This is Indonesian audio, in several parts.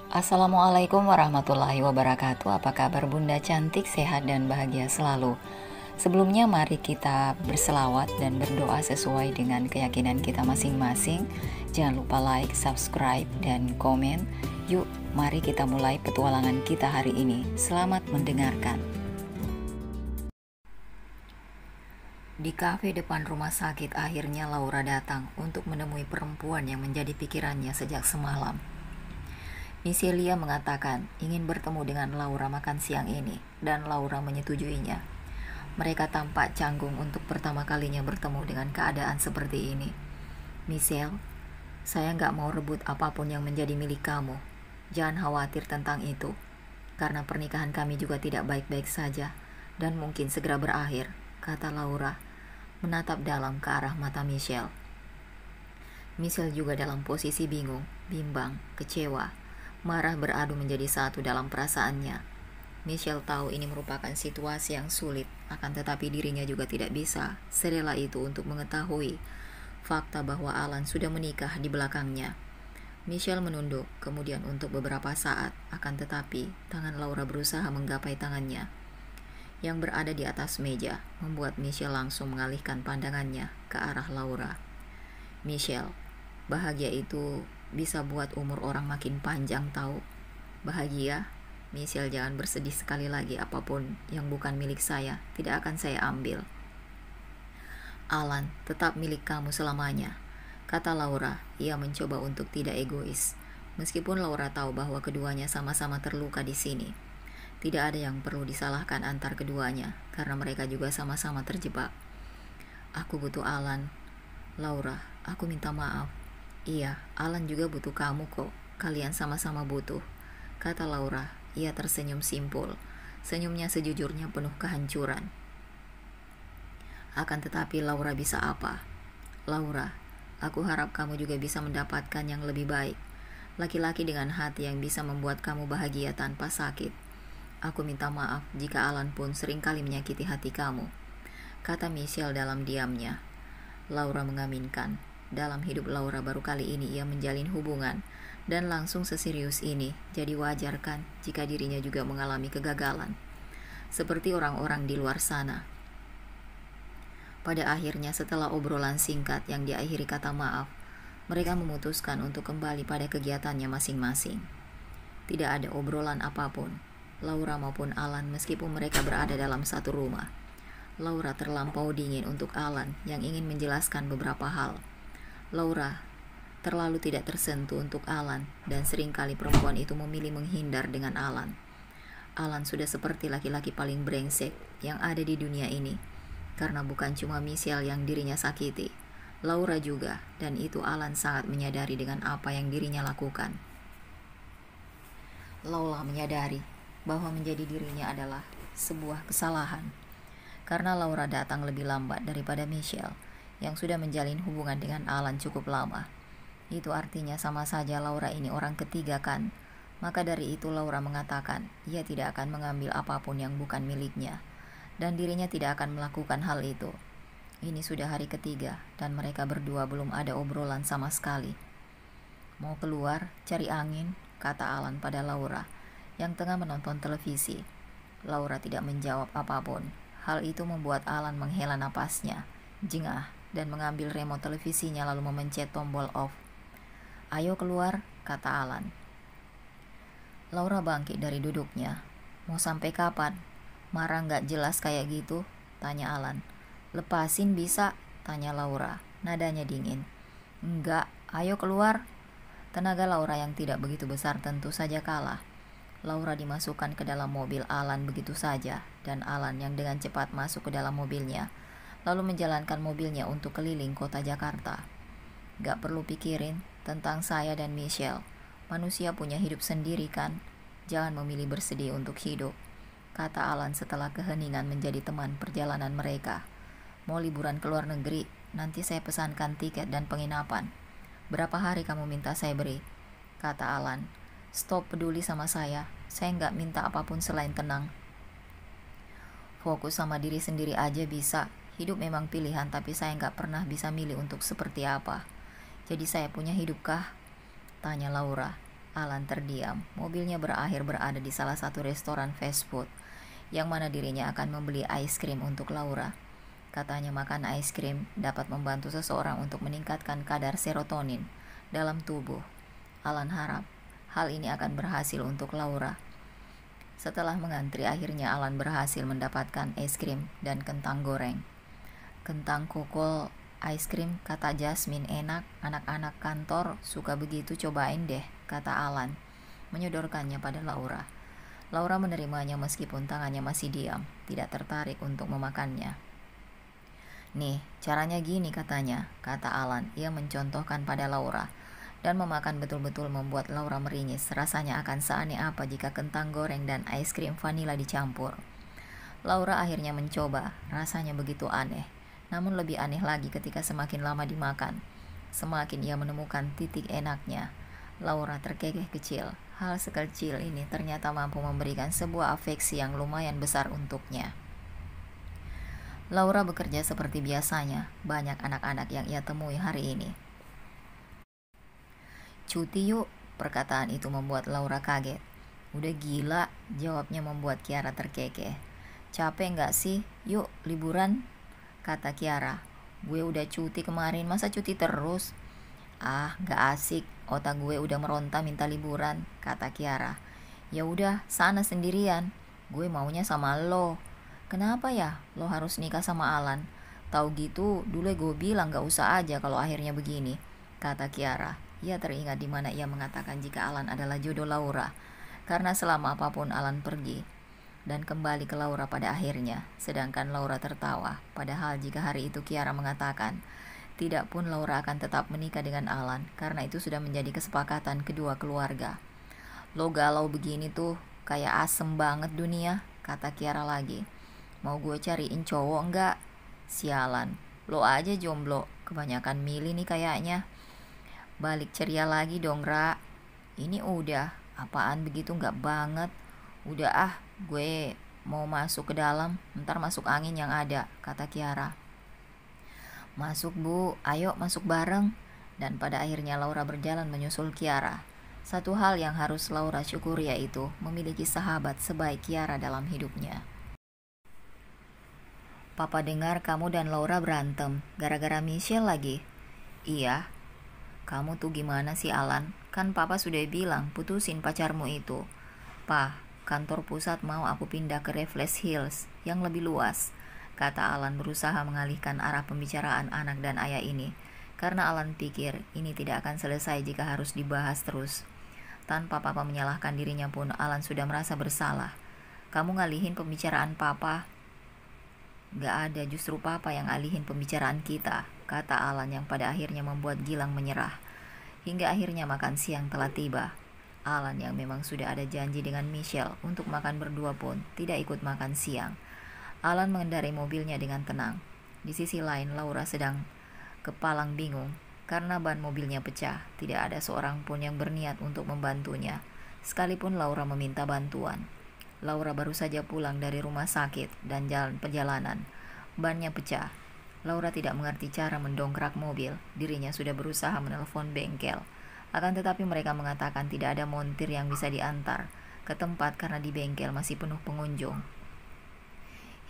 Assalamualaikum warahmatullahi wabarakatuh. Apa kabar Bunda cantik, sehat dan bahagia selalu. Sebelumnya mari kita berselawat dan berdoa sesuai dengan keyakinan kita masing-masing. Jangan lupa like, subscribe, dan komen. Yuk, mari kita mulai petualangan kita hari ini. Selamat mendengarkan. Di kafe depan rumah sakit, akhirnya Laura datang untuk menemui perempuan yang menjadi pikirannya sejak semalam. Michelia mengatakan ingin bertemu dengan Laura makan siang ini, dan Laura menyetujuinya. Mereka tampak canggung untuk pertama kalinya bertemu dengan keadaan seperti ini. Michelle, saya nggak mau rebut apapun yang menjadi milik kamu. Jangan khawatir tentang itu, karena pernikahan kami juga tidak baik-baik saja, dan mungkin segera berakhir, kata Laura, menatap dalam ke arah mata Michelle. Michelle juga dalam posisi bingung, bimbang, kecewa, marah beradu menjadi satu dalam perasaannya. Michelle tahu ini merupakan situasi yang sulit, akan tetapi dirinya juga tidak bisa serela itu untuk mengetahui fakta bahwa Alan sudah menikah di belakangnya. Michelle menunduk, kemudian untuk beberapa saat, akan tetapi tangan Laura berusaha menggapai tangannya yang berada di atas meja, membuat Michelle langsung mengalihkan pandangannya ke arah Laura. Michelle, bahagia itu bisa buat umur orang makin panjang tahu. Bahagia? Michelle, jangan bersedih sekali lagi. Apapun yang bukan milik saya tidak akan saya ambil. Alan tetap milik kamu selamanya, kata Laura. Ia mencoba untuk tidak egois. Meskipun Laura tahu bahwa keduanya sama-sama terluka di sini, tidak ada yang perlu disalahkan antar keduanya, karena mereka juga sama-sama terjebak. Aku butuh Alan. Laura, aku minta maaf. Iya, Alan juga butuh kamu kok. Kalian sama-sama butuh, kata Laura. Ia tersenyum simpul. Senyumnya sejujurnya penuh kehancuran. Akan tetapi Laura bisa apa? Laura, aku harap kamu juga bisa mendapatkan yang lebih baik. Laki-laki dengan hati yang bisa membuat kamu bahagia tanpa sakit. Aku minta maaf jika Alan pun seringkali menyakiti hati kamu, kata Michelle dalam diamnya. Laura mengaminkan. Dalam hidup Laura baru kali ini ia menjalin hubungan, dan langsung seserius ini. Jadi wajar kan jika dirinya juga mengalami kegagalan, seperti orang-orang di luar sana. Pada akhirnya setelah obrolan singkat yang diakhiri kata maaf, mereka memutuskan untuk kembali pada kegiatannya masing-masing. Tidak ada obrolan apapun, Laura maupun Alan, meskipun mereka berada dalam satu rumah. Laura terlampau dingin untuk Alan yang ingin menjelaskan beberapa hal. Laura terlalu tidak tersentuh untuk Alan, dan seringkali perempuan itu memilih menghindar dengan Alan. Alan sudah seperti laki-laki paling brengsek yang ada di dunia ini, karena bukan cuma Michelle yang dirinya sakiti, Laura juga, dan itu Alan sangat menyadari dengan apa yang dirinya lakukan. Laura menyadari bahwa menjadi dirinya adalah sebuah kesalahan, karena Laura datang lebih lambat daripada Michelle yang sudah menjalin hubungan dengan Alan cukup lama. Itu artinya sama saja Laura ini orang ketiga kan? Maka dari itu Laura mengatakan ia tidak akan mengambil apapun yang bukan miliknya, dan dirinya tidak akan melakukan hal itu. Ini sudah hari ketiga dan mereka berdua belum ada obrolan sama sekali. Mau keluar, cari angin, kata Alan pada Laura yang tengah menonton televisi. Laura tidak menjawab apapun. Hal itu membuat Alan menghela napasnya, jengah, dan mengambil remote televisinya lalu memencet tombol off. Ayo keluar, kata Alan. Laura bangkit dari duduknya. Mau sampai kapan? Marah gak jelas kayak gitu? Tanya Alan. Lepasin bisa? Tanya Laura, nadanya dingin. Enggak, ayo keluar. Tenaga Laura yang tidak begitu besar tentu saja kalah. Laura dimasukkan ke dalam mobil Alan begitu saja, dan Alan yang dengan cepat masuk ke dalam mobilnya lalu menjalankan mobilnya untuk keliling kota Jakarta. Gak perlu pikirin tentang saya dan Michelle. Manusia punya hidup sendiri kan? Jangan memilih bersedih untuk hidup, kata Alan setelah keheningan menjadi teman perjalanan mereka. Mau liburan ke luar negeri? Nanti saya pesankan tiket dan penginapan. Berapa hari kamu minta saya beri? Kata Alan. Stop peduli sama saya gak minta apapun selain tenang. Fokus sama diri sendiri aja bisa. Hidup memang pilihan, tapi saya gak pernah bisa milih untuk seperti apa. Jadi saya punya hidup kah? Tanya Laura. Alan terdiam. Mobilnya berakhir berada di salah satu restoran fast food, yang mana dirinya akan membeli ice cream untuk Laura. Katanya makan ice cream dapat membantu seseorang untuk meningkatkan kadar serotonin dalam tubuh. Alan harap hal ini akan berhasil untuk Laura. Setelah mengantri, akhirnya Alan berhasil mendapatkan es krim dan kentang goreng. Kentang kokol ice cream, kata Jasmine, enak. Anak-anak kantor suka begitu, cobain deh, kata Alan, menyodorkannya pada Laura. Laura menerimanya meskipun tangannya masih diam, tidak tertarik untuk memakannya. Nih, caranya gini katanya, kata Alan. Ia mencontohkan pada Laura. Dan memakan betul-betul membuat Laura meringis. Rasanya akan seaneh apa jika kentang goreng dan es krim vanila dicampur. Laura akhirnya mencoba. Rasanya begitu aneh. Namun lebih aneh lagi ketika semakin lama dimakan, semakin ia menemukan titik enaknya. Laura terkekeh kecil. Hal sekecil ini ternyata mampu memberikan sebuah afeksi yang lumayan besar untuknya. Laura bekerja seperti biasanya. Banyak anak-anak yang ia temui hari ini. Cuti yuk, perkataan itu membuat Laura kaget. Udah gila, jawabnya membuat Kiara terkekeh. Capek nggak sih? Yuk liburan, kata Kiara. Gue udah cuti kemarin, masa cuti terus? Ah, nggak asik, otak gue udah meronta minta liburan, kata Kiara. Ya udah, sana sendirian. Gue maunya sama lo. Kenapa ya lo harus nikah sama Alan? Tahu gitu, dulu gue bilang nggak usah aja kalau akhirnya begini, kata Kiara. Ia teringat di mana ia mengatakan jika Alan adalah jodoh Laura, karena selama apapun Alan pergi dan kembali ke Laura pada akhirnya. Sedangkan Laura tertawa, padahal jika hari itu Kiara mengatakan tidak pun Laura akan tetap menikah dengan Alan, karena itu sudah menjadi kesepakatan kedua keluarga. Lo galau begini tuh, kayak asem banget dunia, kata Kiara lagi. Mau gue cariin cowok enggak? Sialan, lo aja jomblo, kebanyakan milih nih kayaknya. Balik ceria lagi dong, Ra. Ini udah, apaan begitu nggak banget. Udah ah, gue mau masuk ke dalam, ntar masuk angin yang ada, kata Kiara. Masuk bu, ayo masuk bareng. Dan pada akhirnya Laura berjalan menyusul Kiara. Satu hal yang harus Laura syukuri yaitu memiliki sahabat sebaik Kiara dalam hidupnya. Papa dengar kamu dan Laura berantem, gara-gara Michelle lagi. Iya. Kamu tuh gimana sih Alan? Kan papa sudah bilang putusin pacarmu itu. Pa, kantor pusat mau aku pindah ke Raffles Hills yang lebih luas, kata Alan berusaha mengalihkan arah pembicaraan anak dan ayah ini. Karena Alan pikir ini tidak akan selesai jika harus dibahas terus. Tanpa papa menyalahkan dirinya pun Alan sudah merasa bersalah. Kamu ngalihin pembicaraan papa? Gak ada, justru papa yang alihin pembicaraan kita, kata Alan yang pada akhirnya membuat Gilang menyerah. Hingga akhirnya makan siang telah tiba. Alan yang memang sudah ada janji dengan Michelle untuk makan berdua pun tidak ikut makan siang. Alan mengendarai mobilnya dengan tenang. Di sisi lain Laura sedang kepalang bingung karena ban mobilnya pecah. Tidak ada seorang pun yang berniat untuk membantunya, sekalipun Laura meminta bantuan. Laura baru saja pulang dari rumah sakit dan jalan perjalanan. Bannya pecah. Laura tidak mengerti cara mendongkrak mobil. Dirinya sudah berusaha menelpon bengkel. Akan tetapi mereka mengatakan tidak ada montir yang bisa diantar ke tempat karena di bengkel masih penuh pengunjung.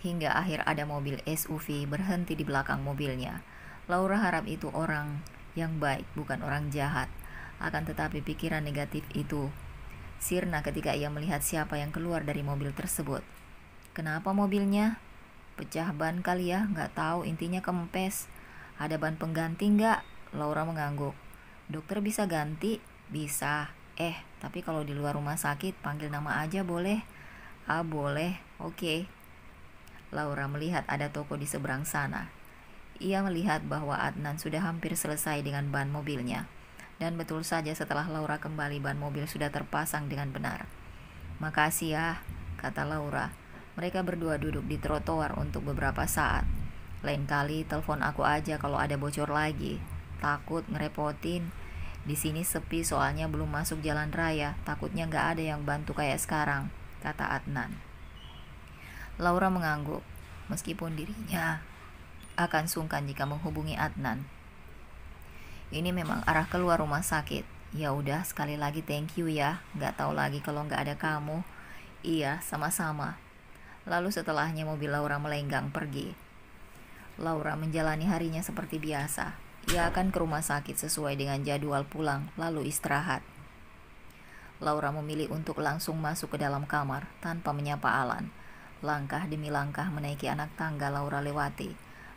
Hingga akhir ada mobil SUV berhenti di belakang mobilnya. Laura harap itu orang yang baik, bukan orang jahat. Akan tetapi pikiran negatif itu sirna ketika ia melihat siapa yang keluar dari mobil tersebut. Kenapa mobilnya? Pecah ban kali ya, nggak tahu, intinya kempes. Ada ban pengganti nggak? Laura mengangguk. Dokter bisa ganti? Bisa. Tapi kalau di luar rumah sakit panggil nama aja boleh? Ah boleh, oke. Laura melihat ada toko di seberang sana. Ia melihat bahwa Adnan sudah hampir selesai dengan ban mobilnya. Dan betul saja setelah Laura kembali ban mobil sudah terpasang dengan benar. Makasih ya, kata Laura. Mereka berdua duduk di trotoar untuk beberapa saat. Lain kali telepon aku aja kalau ada bocor lagi. Takut ngerepotin. Di sini sepi soalnya belum masuk jalan raya. Takutnya nggak ada yang bantu kayak sekarang, kata Adnan. Laura mengangguk, meskipun dirinya akan sungkan jika menghubungi Adnan. Ini memang arah keluar rumah sakit. Ya udah, sekali lagi thank you ya. Nggak tahu lagi kalau nggak ada kamu. Iya, sama-sama. Lalu setelahnya mobil Laura melenggang pergi. Laura menjalani harinya seperti biasa. Ia akan ke rumah sakit sesuai dengan jadwal pulang, lalu istirahat. Laura memilih untuk langsung masuk ke dalam kamar tanpa menyapa Alan. Langkah demi langkah menaiki anak tangga Laura lewati.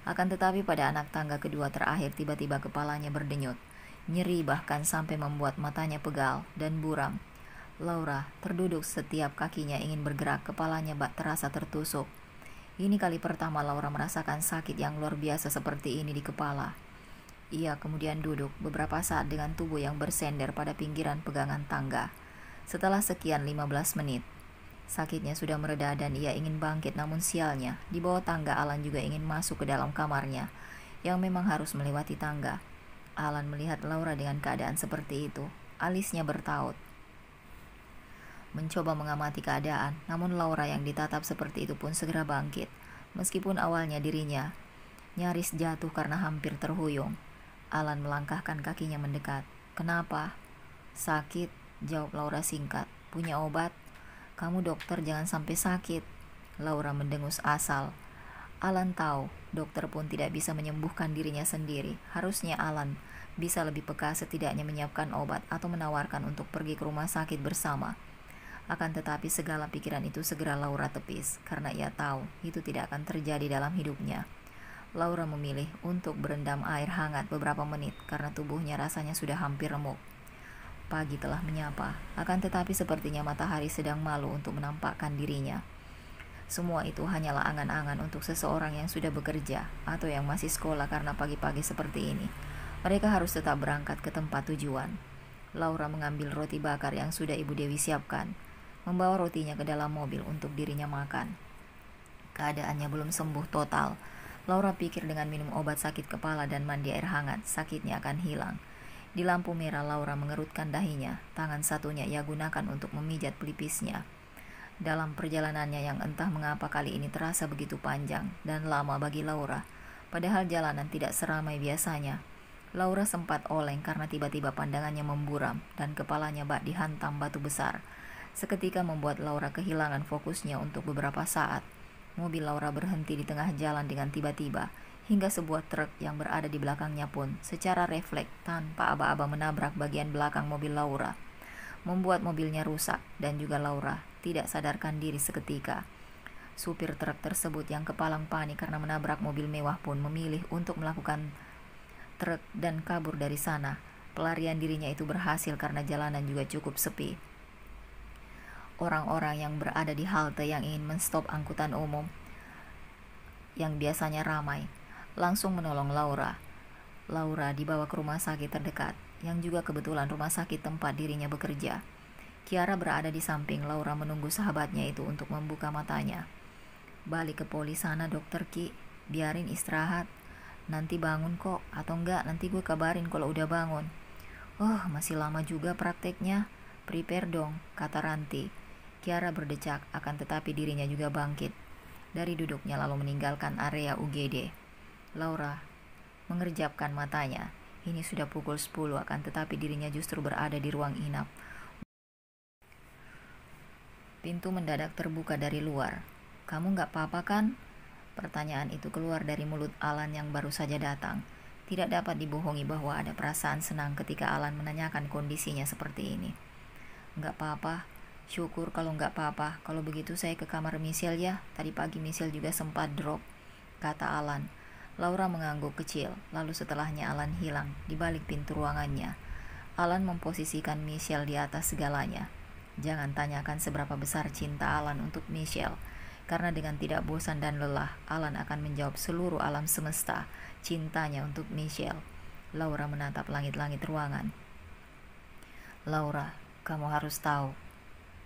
Akan tetapi pada anak tangga kedua terakhir tiba-tiba kepalanya berdenyut. Nyeri bahkan sampai membuat matanya pegal dan buram. Laura terduduk setiap kakinya ingin bergerak, kepalanya terasa tertusuk. Ini kali pertama Laura merasakan sakit yang luar biasa seperti ini di kepala. Ia kemudian duduk beberapa saat dengan tubuh yang bersender pada pinggiran pegangan tangga. Setelah sekian 15 menit, sakitnya sudah mereda dan ia ingin bangkit, namun sialnya, di bawah tangga Alan juga ingin masuk ke dalam kamarnya, yang memang harus melewati tangga. Alan melihat Laura dengan keadaan seperti itu. Alisnya bertaut. Mencoba mengamati keadaan, namun Laura yang ditatap seperti itu pun segera bangkit. Meskipun awalnya dirinya nyaris jatuh karena hampir terhuyung. Alan melangkahkan kakinya mendekat. "Kenapa?" "Sakit," jawab Laura singkat. "Punya obat?" "Kamu dokter, jangan sampai sakit." Laura mendengus asal. Alan tahu, dokter pun tidak bisa menyembuhkan dirinya sendiri. Harusnya Alan bisa lebih peka, setidaknya menyiapkan obat atau menawarkan untuk pergi ke rumah sakit bersama. Akan tetapi segala pikiran itu segera Laura tepis, karena ia tahu itu tidak akan terjadi dalam hidupnya. Laura memilih untuk berendam air hangat beberapa menit karena tubuhnya rasanya sudah hampir remuk. Pagi telah menyapa, akan tetapi sepertinya matahari sedang malu untuk menampakkan dirinya. Semua itu hanyalah angan-angan untuk seseorang yang sudah bekerja atau yang masih sekolah, karena pagi-pagi seperti ini mereka harus tetap berangkat ke tempat tujuan. Laura mengambil roti bakar yang sudah Ibu Dewi siapkan, membawa rotinya ke dalam mobil untuk dirinya makan. Keadaannya belum sembuh total. Laura pikir dengan minum obat sakit kepala dan mandi air hangat, sakitnya akan hilang. Di lampu merah, Laura mengerutkan dahinya. Tangan satunya ia gunakan untuk memijat pelipisnya. Dalam perjalanannya yang entah mengapa kali ini terasa begitu panjang dan lama bagi Laura, padahal jalanan tidak seramai biasanya. Laura sempat oleng karena tiba-tiba pandangannya memburam dan kepalanya bak dihantam batu besar. Seketika membuat Laura kehilangan fokusnya untuk beberapa saat. Mobil Laura berhenti di tengah jalan dengan tiba-tiba, hingga sebuah truk yang berada di belakangnya pun secara refleks tanpa aba-aba menabrak bagian belakang mobil Laura, membuat mobilnya rusak dan juga Laura tidak sadarkan diri seketika. Supir truk tersebut yang kepalang panik karena menabrak mobil mewah pun memilih untuk melakukan truk dan kabur dari sana. Pelarian dirinya itu berhasil karena jalanan juga cukup sepi. Orang-orang yang berada di halte yang ingin menstop angkutan umum yang biasanya ramai langsung menolong Laura. Laura dibawa ke rumah sakit terdekat, yang juga kebetulan rumah sakit tempat dirinya bekerja. Kiara berada di samping Laura menunggu sahabatnya itu untuk membuka matanya. "Balik ke poli sana, dokter Ki. Biarin istirahat. Nanti bangun kok, atau enggak nanti gue kabarin kalau udah bangun." "Oh, masih lama juga prakteknya. Prepare dong," kata Ranti. Kiara berdecak, akan tetapi dirinya juga bangkit dari duduknya lalu meninggalkan area UGD. Laura mengerjapkan matanya. Ini sudah pukul 10, akan tetapi dirinya justru berada di ruang inap. Pintu mendadak terbuka dari luar. "Kamu nggak apa-apa kan?" Pertanyaan itu keluar dari mulut Alan yang baru saja datang. Tidak dapat dibohongi bahwa ada perasaan senang ketika Alan menanyakan kondisinya seperti ini. "Nggak apa-apa. Syukur kalau nggak apa-apa. Kalau begitu saya ke kamar Michelle ya. Tadi pagi Michelle juga sempat drop," kata Alan. Laura mengangguk kecil, lalu setelahnya Alan hilang di balik pintu ruangannya. Alan memposisikan Michelle di atas segalanya. Jangan tanyakan seberapa besar cinta Alan untuk Michelle, karena dengan tidak bosan dan lelah, Alan akan menjawab seluruh alam semesta cintanya untuk Michelle. Laura menatap langit-langit ruangan. "Laura, kamu harus tahu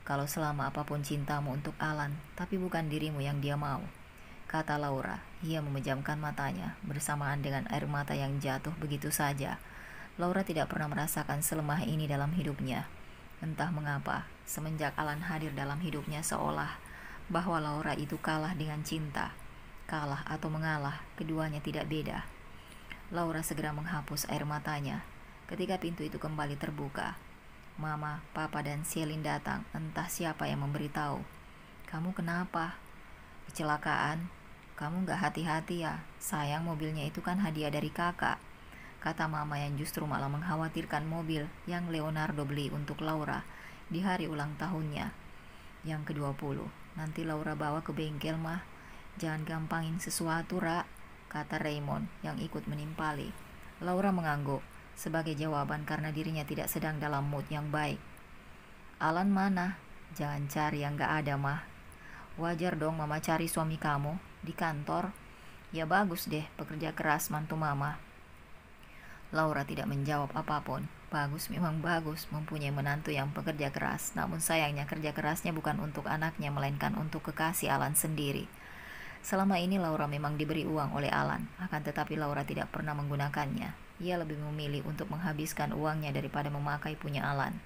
kalau selama apapun cintamu untuk Alan, tapi bukan dirimu yang dia mau," kata Laura. Ia memejamkan matanya bersamaan dengan air mata yang jatuh begitu saja. Laura tidak pernah merasakan selemah ini dalam hidupnya. Entah mengapa, semenjak Alan hadir dalam hidupnya seolah bahwa Laura itu kalah dengan cinta. Kalah atau mengalah, keduanya tidak beda. Laura segera menghapus air matanya. Ketika pintu itu kembali terbuka, Mama, Papa, dan Celine datang. Entah siapa yang memberitahu. "Kamu kenapa?" "Kecelakaan." "Kamu gak hati-hati ya? Sayang, mobilnya itu kan hadiah dari kakak," kata Mama yang justru malah mengkhawatirkan mobil yang Leonardo beli untuk Laura di hari ulang tahunnya yang ke-20. "Nanti Laura bawa ke bengkel, Mah. Jangan gampangin sesuatu, Ra," kata Raymond yang ikut menimpali. Laura mengangguk sebagai jawaban karena dirinya tidak sedang dalam mood yang baik. "Alan mana?" "Jangan cari yang gak ada, Mah. Wajar dong Mama cari suami kamu di kantor." "Ya bagus deh, pekerja keras mantu Mama." Laura tidak menjawab apapun. Bagus, memang bagus mempunyai menantu yang pekerja keras. Namun sayangnya kerja kerasnya bukan untuk anaknya, melainkan untuk kekasih Alan sendiri. Selama ini Laura memang diberi uang oleh Alan, akan tetapi Laura tidak pernah menggunakannya. Ia lebih memilih untuk menghabiskan uangnya daripada memakai punya Alan.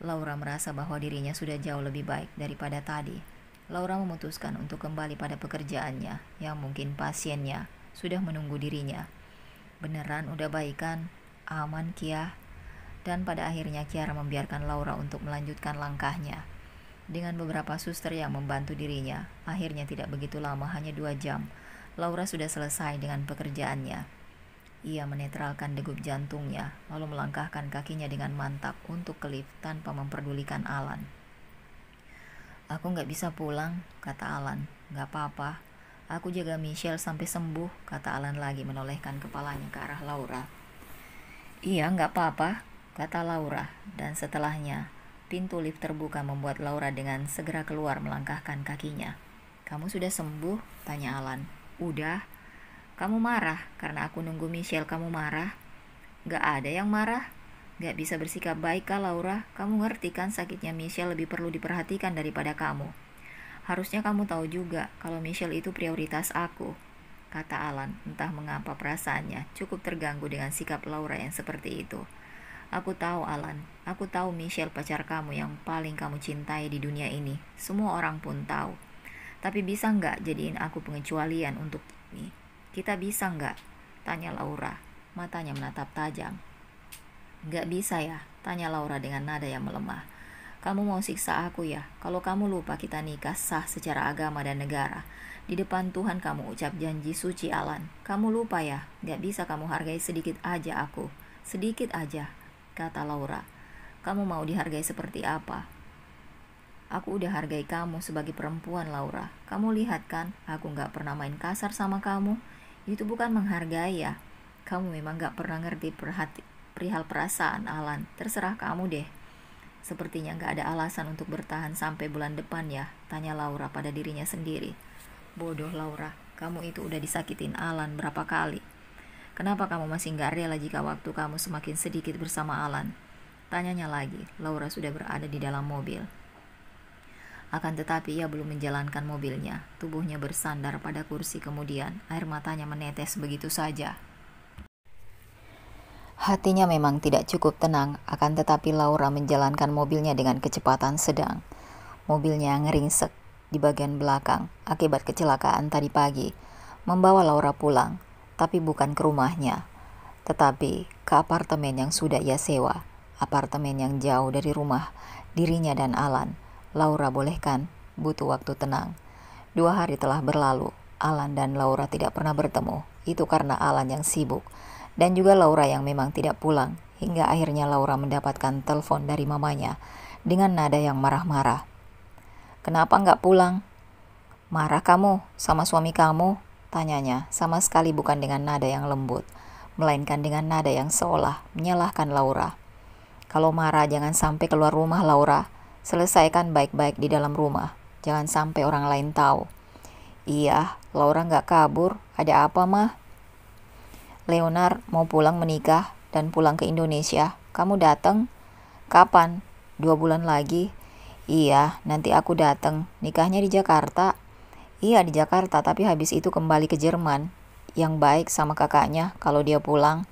Laura merasa bahwa dirinya sudah jauh lebih baik daripada tadi. Laura memutuskan untuk kembali pada pekerjaannya, yang mungkin pasiennya sudah menunggu dirinya. "Beneran udah baikan? Aman, Kia?" Dan pada akhirnya Kiara membiarkan Laura untuk melanjutkan langkahnya. Dengan beberapa suster yang membantu dirinya, akhirnya tidak begitu lama, hanya 2 jam, Laura sudah selesai dengan pekerjaannya. Ia menetralkan degup jantungnya, lalu melangkahkan kakinya dengan mantap untuk ke lift tanpa memperdulikan Alan. "Aku gak bisa pulang," kata Alan. "Gak apa-apa, aku jaga Michelle sampai sembuh," kata Alan lagi menolehkan kepalanya ke arah Laura. "Iya, gak apa-apa," kata Laura, dan setelahnya pintu lift terbuka membuat Laura dengan segera keluar melangkahkan kakinya. "Kamu sudah sembuh?" tanya Alan. "Udah." "Kamu marah karena aku nunggu Michelle, kamu marah?" "Gak ada yang marah. Gak bisa bersikap baik kah Laura? Kamu ngerti kan sakitnya Michelle lebih perlu diperhatikan daripada kamu. Harusnya kamu tahu juga kalau Michelle itu prioritas aku," kata Alan. Entah mengapa perasaannya cukup terganggu dengan sikap Laura yang seperti itu. "Aku tahu Alan, aku tahu Michelle pacar kamu yang paling kamu cintai di dunia ini. Semua orang pun tahu. Tapi bisa nggak jadiin aku pengecualian untuk ini? Kita bisa nggak?" tanya Laura. Matanya menatap tajam. "Nggak bisa ya?" tanya Laura dengan nada yang melemah. "Kamu mau siksa aku ya? Kalau kamu lupa kita nikah sah secara agama dan negara. Di depan Tuhan kamu ucap janji suci Alan. Kamu lupa ya? Nggak bisa kamu hargai sedikit aja aku. Sedikit aja," kata Laura. "Kamu mau dihargai seperti apa?" "Aku udah hargai kamu sebagai perempuan, Laura. Kamu lihat kan, aku gak pernah main kasar sama kamu. Itu bukan menghargai ya. Kamu memang gak pernah ngerti perihal perasaan, Alan. Terserah kamu deh." "Sepertinya gak ada alasan untuk bertahan sampai bulan depan ya?" tanya Laura pada dirinya sendiri. Bodoh Laura, kamu itu udah disakitin Alan berapa kali. Kenapa kamu masih gak rela jika waktu kamu semakin sedikit bersama Alan? Tanyanya lagi. Laura sudah berada di dalam mobil. Akan tetapi ia belum menjalankan mobilnya. Tubuhnya bersandar pada kursi, kemudian air matanya menetes begitu saja. Hatinya memang tidak cukup tenang, akan tetapi Laura menjalankan mobilnya dengan kecepatan sedang. Mobilnya ngeringsek di bagian belakang akibat kecelakaan tadi pagi, membawa Laura pulang. Tapi bukan ke rumahnya, tetapi ke apartemen yang sudah ia sewa. Apartemen yang jauh dari rumah dirinya dan Alan. Laura bolehkan butuh waktu tenang. 2 hari telah berlalu. Alan dan Laura tidak pernah bertemu. Itu karena Alan yang sibuk, dan juga Laura yang memang tidak pulang. Hingga akhirnya Laura mendapatkan telepon dari mamanya dengan nada yang marah-marah. "Kenapa nggak pulang?" "Marah kamu sama suami kamu?" tanyanya, sama sekali bukan dengan nada yang lembut, melainkan dengan nada yang seolah menyalahkan Laura. "Kalau marah jangan sampai keluar rumah, Laura. Selesaikan baik-baik di dalam rumah. Jangan sampai orang lain tahu." "Iya, Laura nggak kabur. Ada apa, Mah?" "Leonard mau pulang menikah dan pulang ke Indonesia. Kamu datang?" "Kapan? 2 bulan lagi." "Iya, nanti aku datang. Nikahnya di Jakarta." "Iya, di Jakarta, tapi habis itu kembali ke Jerman. Yang baik sama kakaknya kalau dia pulang."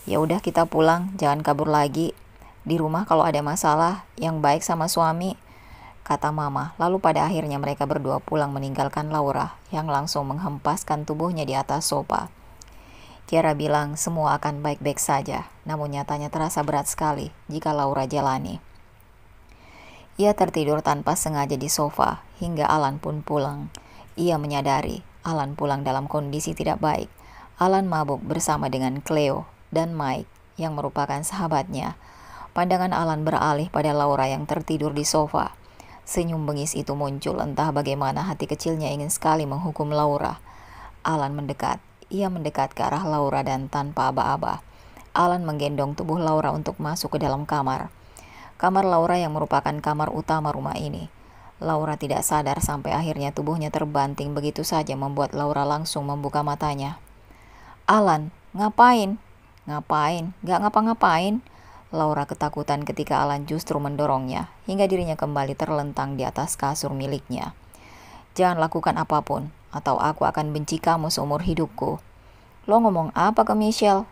"Ya udah kita pulang, jangan kabur lagi. Di rumah kalau ada masalah, yang baik sama suami," kata Mama. Lalu pada akhirnya mereka berdua pulang meninggalkan Laura yang langsung menghempaskan tubuhnya di atas sofa. Kiara bilang semua akan baik-baik saja, namun nyatanya terasa berat sekali jika Laura jalani. Ia tertidur tanpa sengaja di sofa hingga Alan pun pulang. Ia menyadari Alan pulang dalam kondisi tidak baik. Alan mabuk bersama dengan Cleo dan Mike yang merupakan sahabatnya. Pandangan Alan beralih pada Laura yang tertidur di sofa. Senyum bengis itu muncul, entah bagaimana hati kecilnya ingin sekali menghukum Laura. Alan mendekat. Ia mendekat ke arah Laura dan tanpa aba-aba, Alan menggendong tubuh Laura untuk masuk ke dalam kamar. Kamar Laura yang merupakan kamar utama rumah ini. Laura tidak sadar sampai akhirnya tubuhnya terbanting begitu saja membuat Laura langsung membuka matanya. Alan, ngapain? Ngapain? Gak ngapa-ngapain. Laura ketakutan ketika Alan justru mendorongnya hingga dirinya kembali terlentang di atas kasur miliknya. Jangan lakukan apapun, atau aku akan benci kamu seumur hidupku. Lo ngomong apa ke Michelle?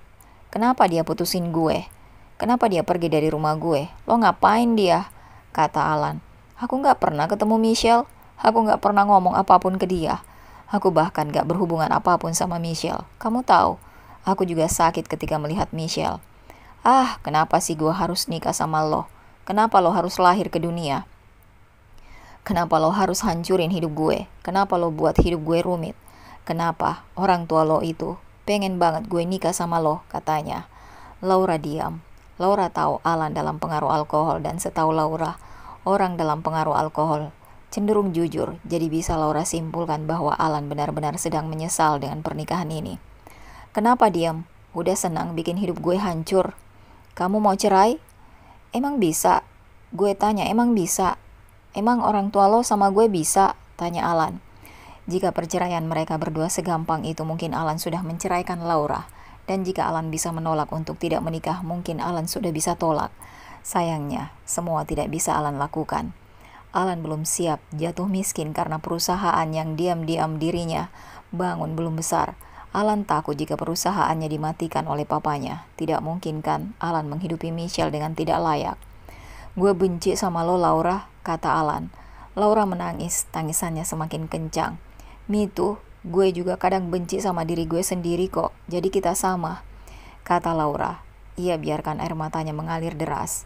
Kenapa dia putusin gue? Kenapa dia pergi dari rumah gue? Lo ngapain dia? Kata Alan. Aku gak pernah ketemu Michelle. Aku gak pernah ngomong apapun ke dia. Aku bahkan gak berhubungan apapun sama Michelle. Kamu tahu, aku juga sakit ketika melihat Michelle. Ah, kenapa sih gue harus nikah sama lo? Kenapa lo harus lahir ke dunia? Kenapa lo harus hancurin hidup gue? Kenapa lo buat hidup gue rumit? Kenapa orang tua lo itu pengen banget gue nikah sama lo, katanya. Laura diam. Laura tahu Alan dalam pengaruh alkohol dan setahu Laura, orang dalam pengaruh alkohol cenderung jujur. Jadi bisa Laura simpulkan bahwa Alan benar-benar sedang menyesal dengan pernikahan ini. Kenapa diam? Udah senang bikin hidup gue hancur. Kamu mau cerai? Emang bisa? Gue tanya, emang bisa? Emang orang tua lo sama gue bisa? Tanya Alan. Jika perceraian mereka berdua segampang itu, mungkin Alan sudah menceraikan Laura. Dan jika Alan bisa menolak untuk tidak menikah, mungkin Alan sudah bisa tolak. Sayangnya, semua tidak bisa Alan lakukan. Alan belum siap jatuh miskin karena perusahaan yang diam-diam dirinya bangun belum besar. Alan takut jika perusahaannya dimatikan oleh papanya. Tidak mungkin kan Alan menghidupi Michelle dengan tidak layak. Gue benci sama lo, Laura, kata Alan. Laura menangis, tangisannya semakin kencang. Me too, gue juga kadang benci sama diri gue sendiri kok, jadi kita sama, kata Laura. Ia biarkan air matanya mengalir deras.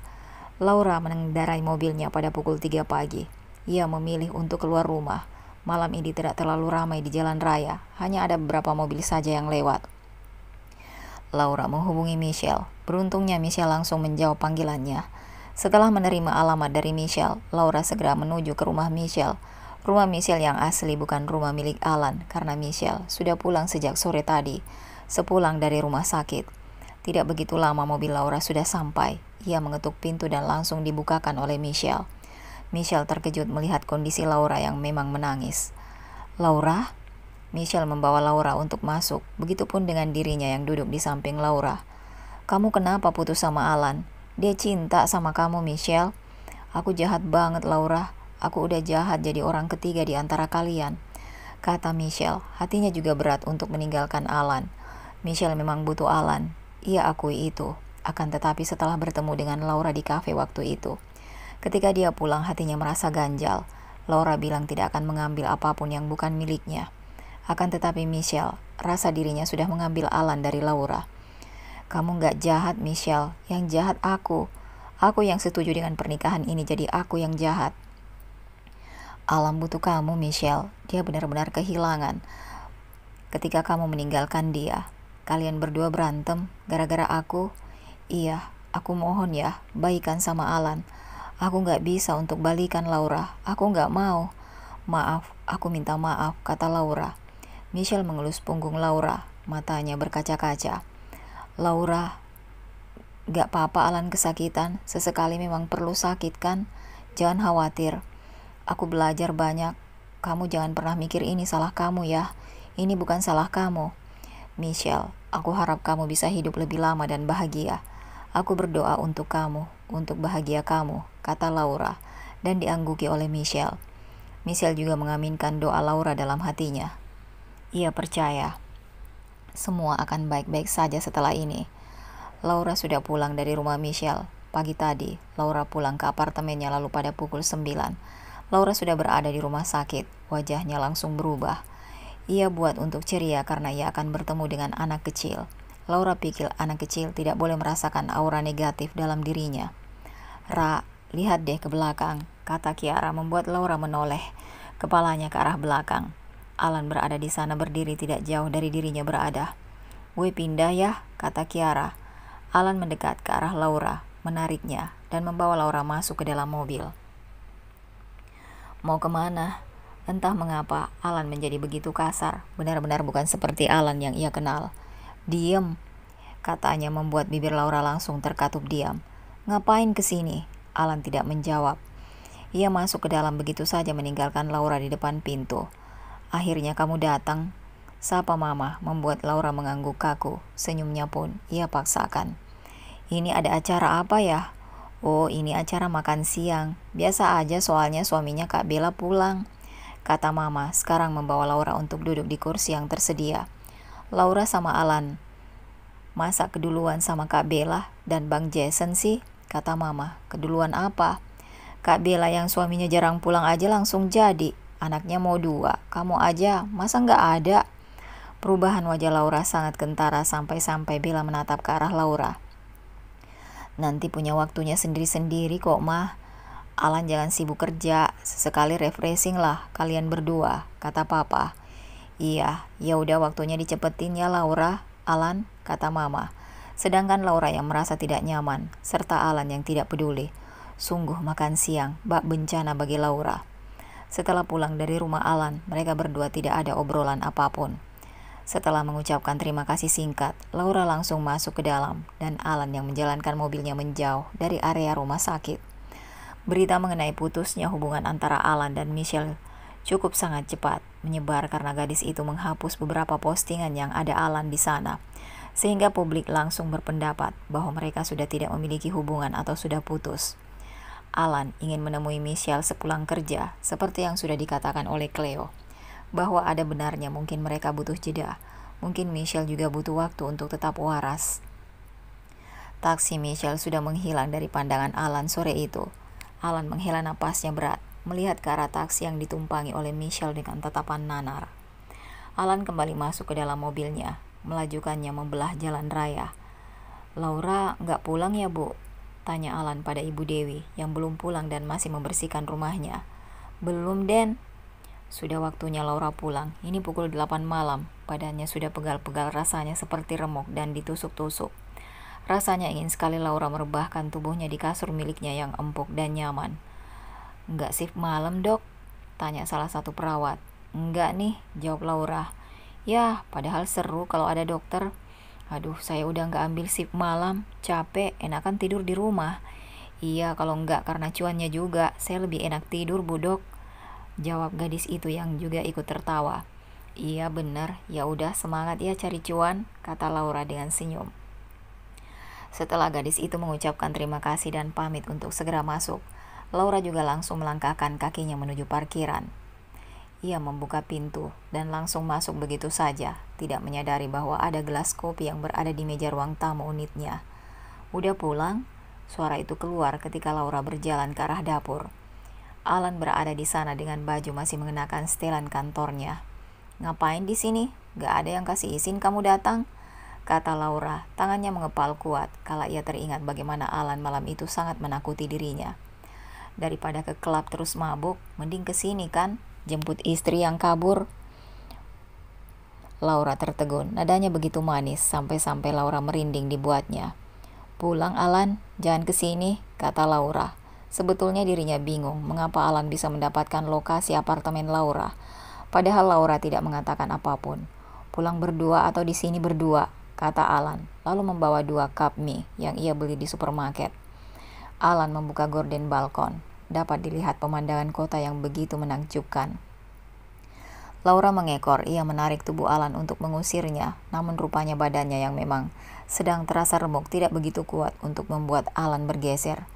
Laura mengendarai mobilnya pada pukul 3 pagi. Ia memilih untuk keluar rumah. Malam ini tidak terlalu ramai di jalan raya, hanya ada beberapa mobil saja yang lewat. Laura menghubungi Michelle. Beruntungnya Michelle langsung menjawab panggilannya. Setelah menerima alamat dari Michelle, Laura segera menuju ke rumah Michelle. Rumah Michelle yang asli bukan rumah milik Alan, karena Michelle sudah pulang sejak sore tadi, sepulang dari rumah sakit. Tidak begitu lama mobil Laura sudah sampai. Ia mengetuk pintu dan langsung dibukakan oleh Michelle. Michelle terkejut melihat kondisi Laura yang memang menangis. Laura? Michelle membawa Laura untuk masuk, begitupun dengan dirinya yang duduk di samping Laura. Kamu kenapa putus sama Alan? Dia cinta sama kamu, Michelle. Aku jahat banget, Laura. Aku udah jahat jadi orang ketiga di antara kalian, kata Michelle. Hatinya juga berat untuk meninggalkan Alan. Michelle memang butuh Alan. Ia akui itu. Akan tetapi setelah bertemu dengan Laura di kafe waktu itu, ketika dia pulang hatinya merasa ganjal. Laura bilang tidak akan mengambil apapun yang bukan miliknya. Akan tetapi Michelle rasa dirinya sudah mengambil Alan dari Laura. Kamu gak jahat, Michelle. Yang jahat aku. Aku yang setuju dengan pernikahan ini, jadi aku yang jahat. Alan butuh kamu, Michelle. Dia benar-benar kehilangan ketika kamu meninggalkan dia. Kalian berdua berantem gara-gara aku. Iya, aku mohon ya, baikan sama Alan. Aku gak bisa untuk balikan Laura. Aku gak mau. Maaf, aku minta maaf, kata Laura. Michelle mengelus punggung Laura. Matanya berkaca-kaca. Laura, gak apa-apa Alan kesakitan. Sesekali memang perlu sakit kan? Jangan khawatir. Aku belajar banyak. Kamu jangan pernah mikir ini salah kamu ya. Ini bukan salah kamu. Michelle, aku harap kamu bisa hidup lebih lama dan bahagia. Aku berdoa untuk kamu, untuk bahagia kamu, kata Laura, dan diangguki oleh Michelle. Michelle juga mengaminkan doa Laura dalam hatinya. Ia percaya semua akan baik-baik saja setelah ini. Laura sudah pulang dari rumah Michelle. Pagi tadi, Laura pulang ke apartemennya lalu pada pukul 9. Laura sudah berada di rumah sakit. Wajahnya langsung berubah. Ia buat untuk ceria karena ia akan bertemu dengan anak kecil. Laura pikir anak kecil tidak boleh merasakan aura negatif dalam dirinya. "Ra, lihat deh ke belakang," kata Kiara membuat Laura menoleh kepalanya ke arah belakang. Alan berada di sana berdiri tidak jauh dari dirinya berada. "Gue pindah ya," kata Kiara. Alan mendekat ke arah Laura, menariknya, dan membawa Laura masuk ke dalam mobil. "Mau kemana?" Entah mengapa, Alan menjadi begitu kasar, benar-benar bukan seperti Alan yang ia kenal. "Diem," katanya membuat bibir Laura langsung terkatup diam. "Ngapain kesini?" Alan tidak menjawab. Ia masuk ke dalam begitu saja meninggalkan Laura di depan pintu. "Akhirnya kamu datang," sapa Mama, membuat Laura mengangguk kaku. Senyumnya pun ia paksakan. "Ini ada acara apa ya?" "Oh, ini acara makan siang. Biasa aja soalnya suaminya Kak Bella pulang," kata Mama, sekarang membawa Laura untuk duduk di kursi yang tersedia. "Laura sama Alan masa keduluan sama Kak Bella dan Bang Jason sih?" kata Mama. "Keduluan apa? Kak Bella yang suaminya jarang pulang aja langsung jadi. Anaknya mau 2, kamu aja, masa nggak ada?" Perubahan wajah Laura sangat kentara sampai-sampai Bella menatap ke arah Laura. "Nanti punya waktunya sendiri-sendiri kok, Mah. Alan jangan sibuk kerja, sesekali refreshing lah kalian berdua," kata Papa. "Iya, ya udah waktunya dicepetin ya Laura, Alan," kata Mama. Sedangkan Laura yang merasa tidak nyaman, serta Alan yang tidak peduli. Sungguh makan siang, bak bencana bagi Laura. Setelah pulang dari rumah Alan, mereka berdua tidak ada obrolan apapun. Setelah mengucapkan terima kasih singkat, Laura langsung masuk ke dalam, dan Alan yang menjalankan mobilnya menjauh dari area rumah sakit. Berita mengenai putusnya hubungan antara Alan dan Michelle cukup sangat cepat menyebar karena gadis itu menghapus beberapa postingan yang ada Alan di sana, sehingga publik langsung berpendapat bahwa mereka sudah tidak memiliki hubungan atau sudah putus. Alan ingin menemui Michelle sepulang kerja, seperti yang sudah dikatakan oleh Cleo, bahwa ada benarnya mungkin mereka butuh jeda, mungkin Michelle juga butuh waktu untuk tetap waras. Taksi Michelle sudah menghilang dari pandangan Alan sore itu. Alan menghela napasnya berat, melihat ke arah taksi yang ditumpangi oleh Michelle dengan tatapan nanar. Alan kembali masuk ke dalam mobilnya, melajukannya membelah jalan raya. "Laura nggak pulang ya, Bu?" tanya Alan pada Ibu Dewi, yang belum pulang dan masih membersihkan rumahnya. "Belum, Den. Sudah waktunya Laura pulang. Ini pukul 8 malam. Badannya sudah pegal-pegal, rasanya seperti remuk dan ditusuk-tusuk. Rasanya ingin sekali Laura merebahkan tubuhnya di kasur miliknya yang empuk dan nyaman. "Nggak shift malam, Dok?" tanya salah satu perawat. "Enggak nih," jawab Laura. "Ya, padahal seru kalau ada dokter. Aduh, saya udah nggak ambil shift malam. Capek, enakan tidur di rumah." "Iya, kalau nggak karena cuannya juga, saya lebih enak tidur, Bu Dok," jawab gadis itu yang juga ikut tertawa. "Iya bener, ya udah semangat ya cari cuan," kata Laura dengan senyum. Setelah gadis itu mengucapkan terima kasih dan pamit untuk segera masuk, Laura juga langsung melangkahkan kakinya menuju parkiran. Ia membuka pintu dan langsung masuk begitu saja, tidak menyadari bahwa ada gelas kopi yang berada di meja ruang tamu unitnya. "Udah pulang?" Suara itu keluar ketika Laura berjalan ke arah dapur. Alan berada di sana dengan baju masih mengenakan setelan kantornya. "Ngapain di sini? Gak ada yang kasih izin kamu datang?" kata Laura, tangannya mengepal kuat kala ia teringat bagaimana Alan malam itu sangat menakuti dirinya. "Daripada ke klub terus mabuk, mending kesini kan, jemput istri yang kabur." Laura tertegun, nadanya begitu manis sampai-sampai Laura merinding dibuatnya. "Pulang Alan, jangan kesini," kata Laura. Sebetulnya dirinya bingung mengapa Alan bisa mendapatkan lokasi apartemen Laura, padahal Laura tidak mengatakan apapun. "Pulang berdua atau di sini berdua?" kata Alan, lalu membawa 2 cup mie yang ia beli di supermarket. Alan membuka gorden balkon. Dapat dilihat pemandangan kota yang begitu menakjubkan. Laura mengekor, ia menarik tubuh Alan untuk mengusirnya, namun rupanya badannya yang memang sedang terasa remuk tidak begitu kuat untuk membuat Alan bergeser.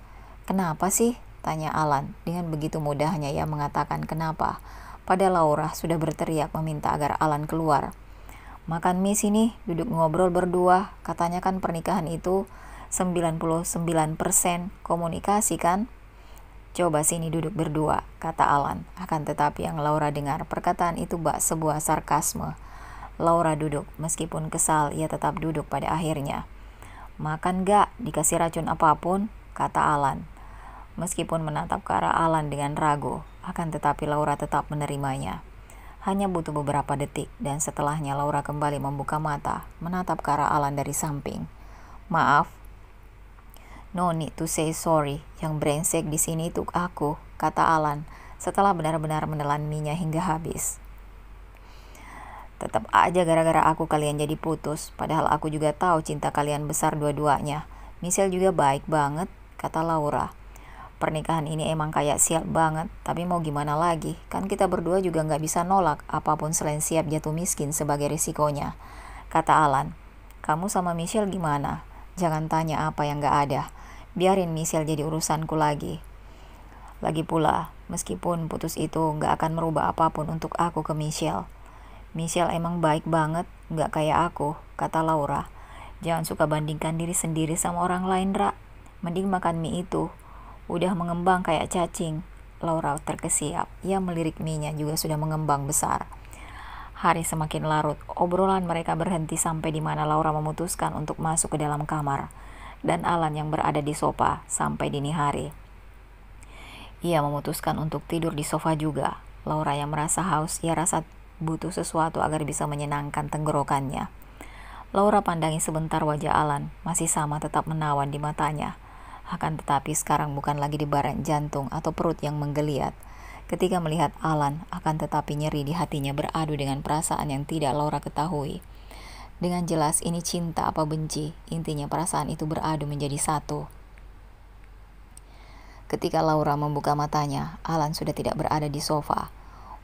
"Kenapa sih?" tanya Alan. Dengan begitu mudahnya ia mengatakan kenapa, padahal Laura sudah berteriak meminta agar Alan keluar. "Makan mie sini, duduk ngobrol berdua. Katanya kan pernikahan itu 99% komunikasi kan? Coba sini duduk berdua," kata Alan. Akan tetapi yang Laura dengar perkataan itu sebuah sarkasme. Laura duduk. Meskipun kesal, ia tetap duduk pada akhirnya. Makan gak? Dikasih racun apapun? Kata Alan. Meskipun menatap ke arah Alan dengan ragu, akan tetapi Laura tetap menerimanya. Hanya butuh beberapa detik, dan setelahnya Laura kembali membuka mata, menatap ke arah Alan dari samping. Maaf. No need to say sorry. Yang brengsek di sini itu aku, kata Alan, setelah benar-benar menelan mie-nya hingga habis. Tetap aja gara-gara aku kalian jadi putus, padahal aku juga tahu cinta kalian besar dua-duanya. Michelle juga baik banget, kata Laura. Pernikahan ini emang kayak sial banget, tapi mau gimana lagi, kan kita berdua juga gak bisa nolak apapun selain siap jatuh miskin sebagai risikonya, kata Alan. Kamu sama Michelle gimana? Jangan tanya apa yang gak ada, biarin Michelle jadi urusanku lagi. Lagi pula, meskipun putus itu gak akan merubah apapun untuk aku ke Michelle. Michelle emang baik banget, gak kayak aku, kata Laura. Jangan suka bandingkan diri sendiri sama orang lain, Ra. Mending makan mie itu. Udah mengembang kayak cacing. Laura terkesiap. Ia melirik mie-nya juga sudah mengembang besar. Hari semakin larut. Obrolan mereka berhenti sampai di mana Laura memutuskan untuk masuk ke dalam kamar. Dan Alan yang berada di sofa sampai dini hari. Ia memutuskan untuk tidur di sofa juga. Laura yang merasa haus, ia rasa butuh sesuatu agar bisa menyenangkan tenggorokannya. Laura pandangi sebentar wajah Alan, masih sama tetap menawan di matanya. Akan tetapi sekarang bukan lagi debaran jantung atau perut yang menggeliat. Ketika melihat Alan, akan tetapi nyeri di hatinya beradu dengan perasaan yang tidak Laura ketahui. Dengan jelas ini cinta apa benci, intinya perasaan itu beradu menjadi satu. Ketika Laura membuka matanya, Alan sudah tidak berada di sofa.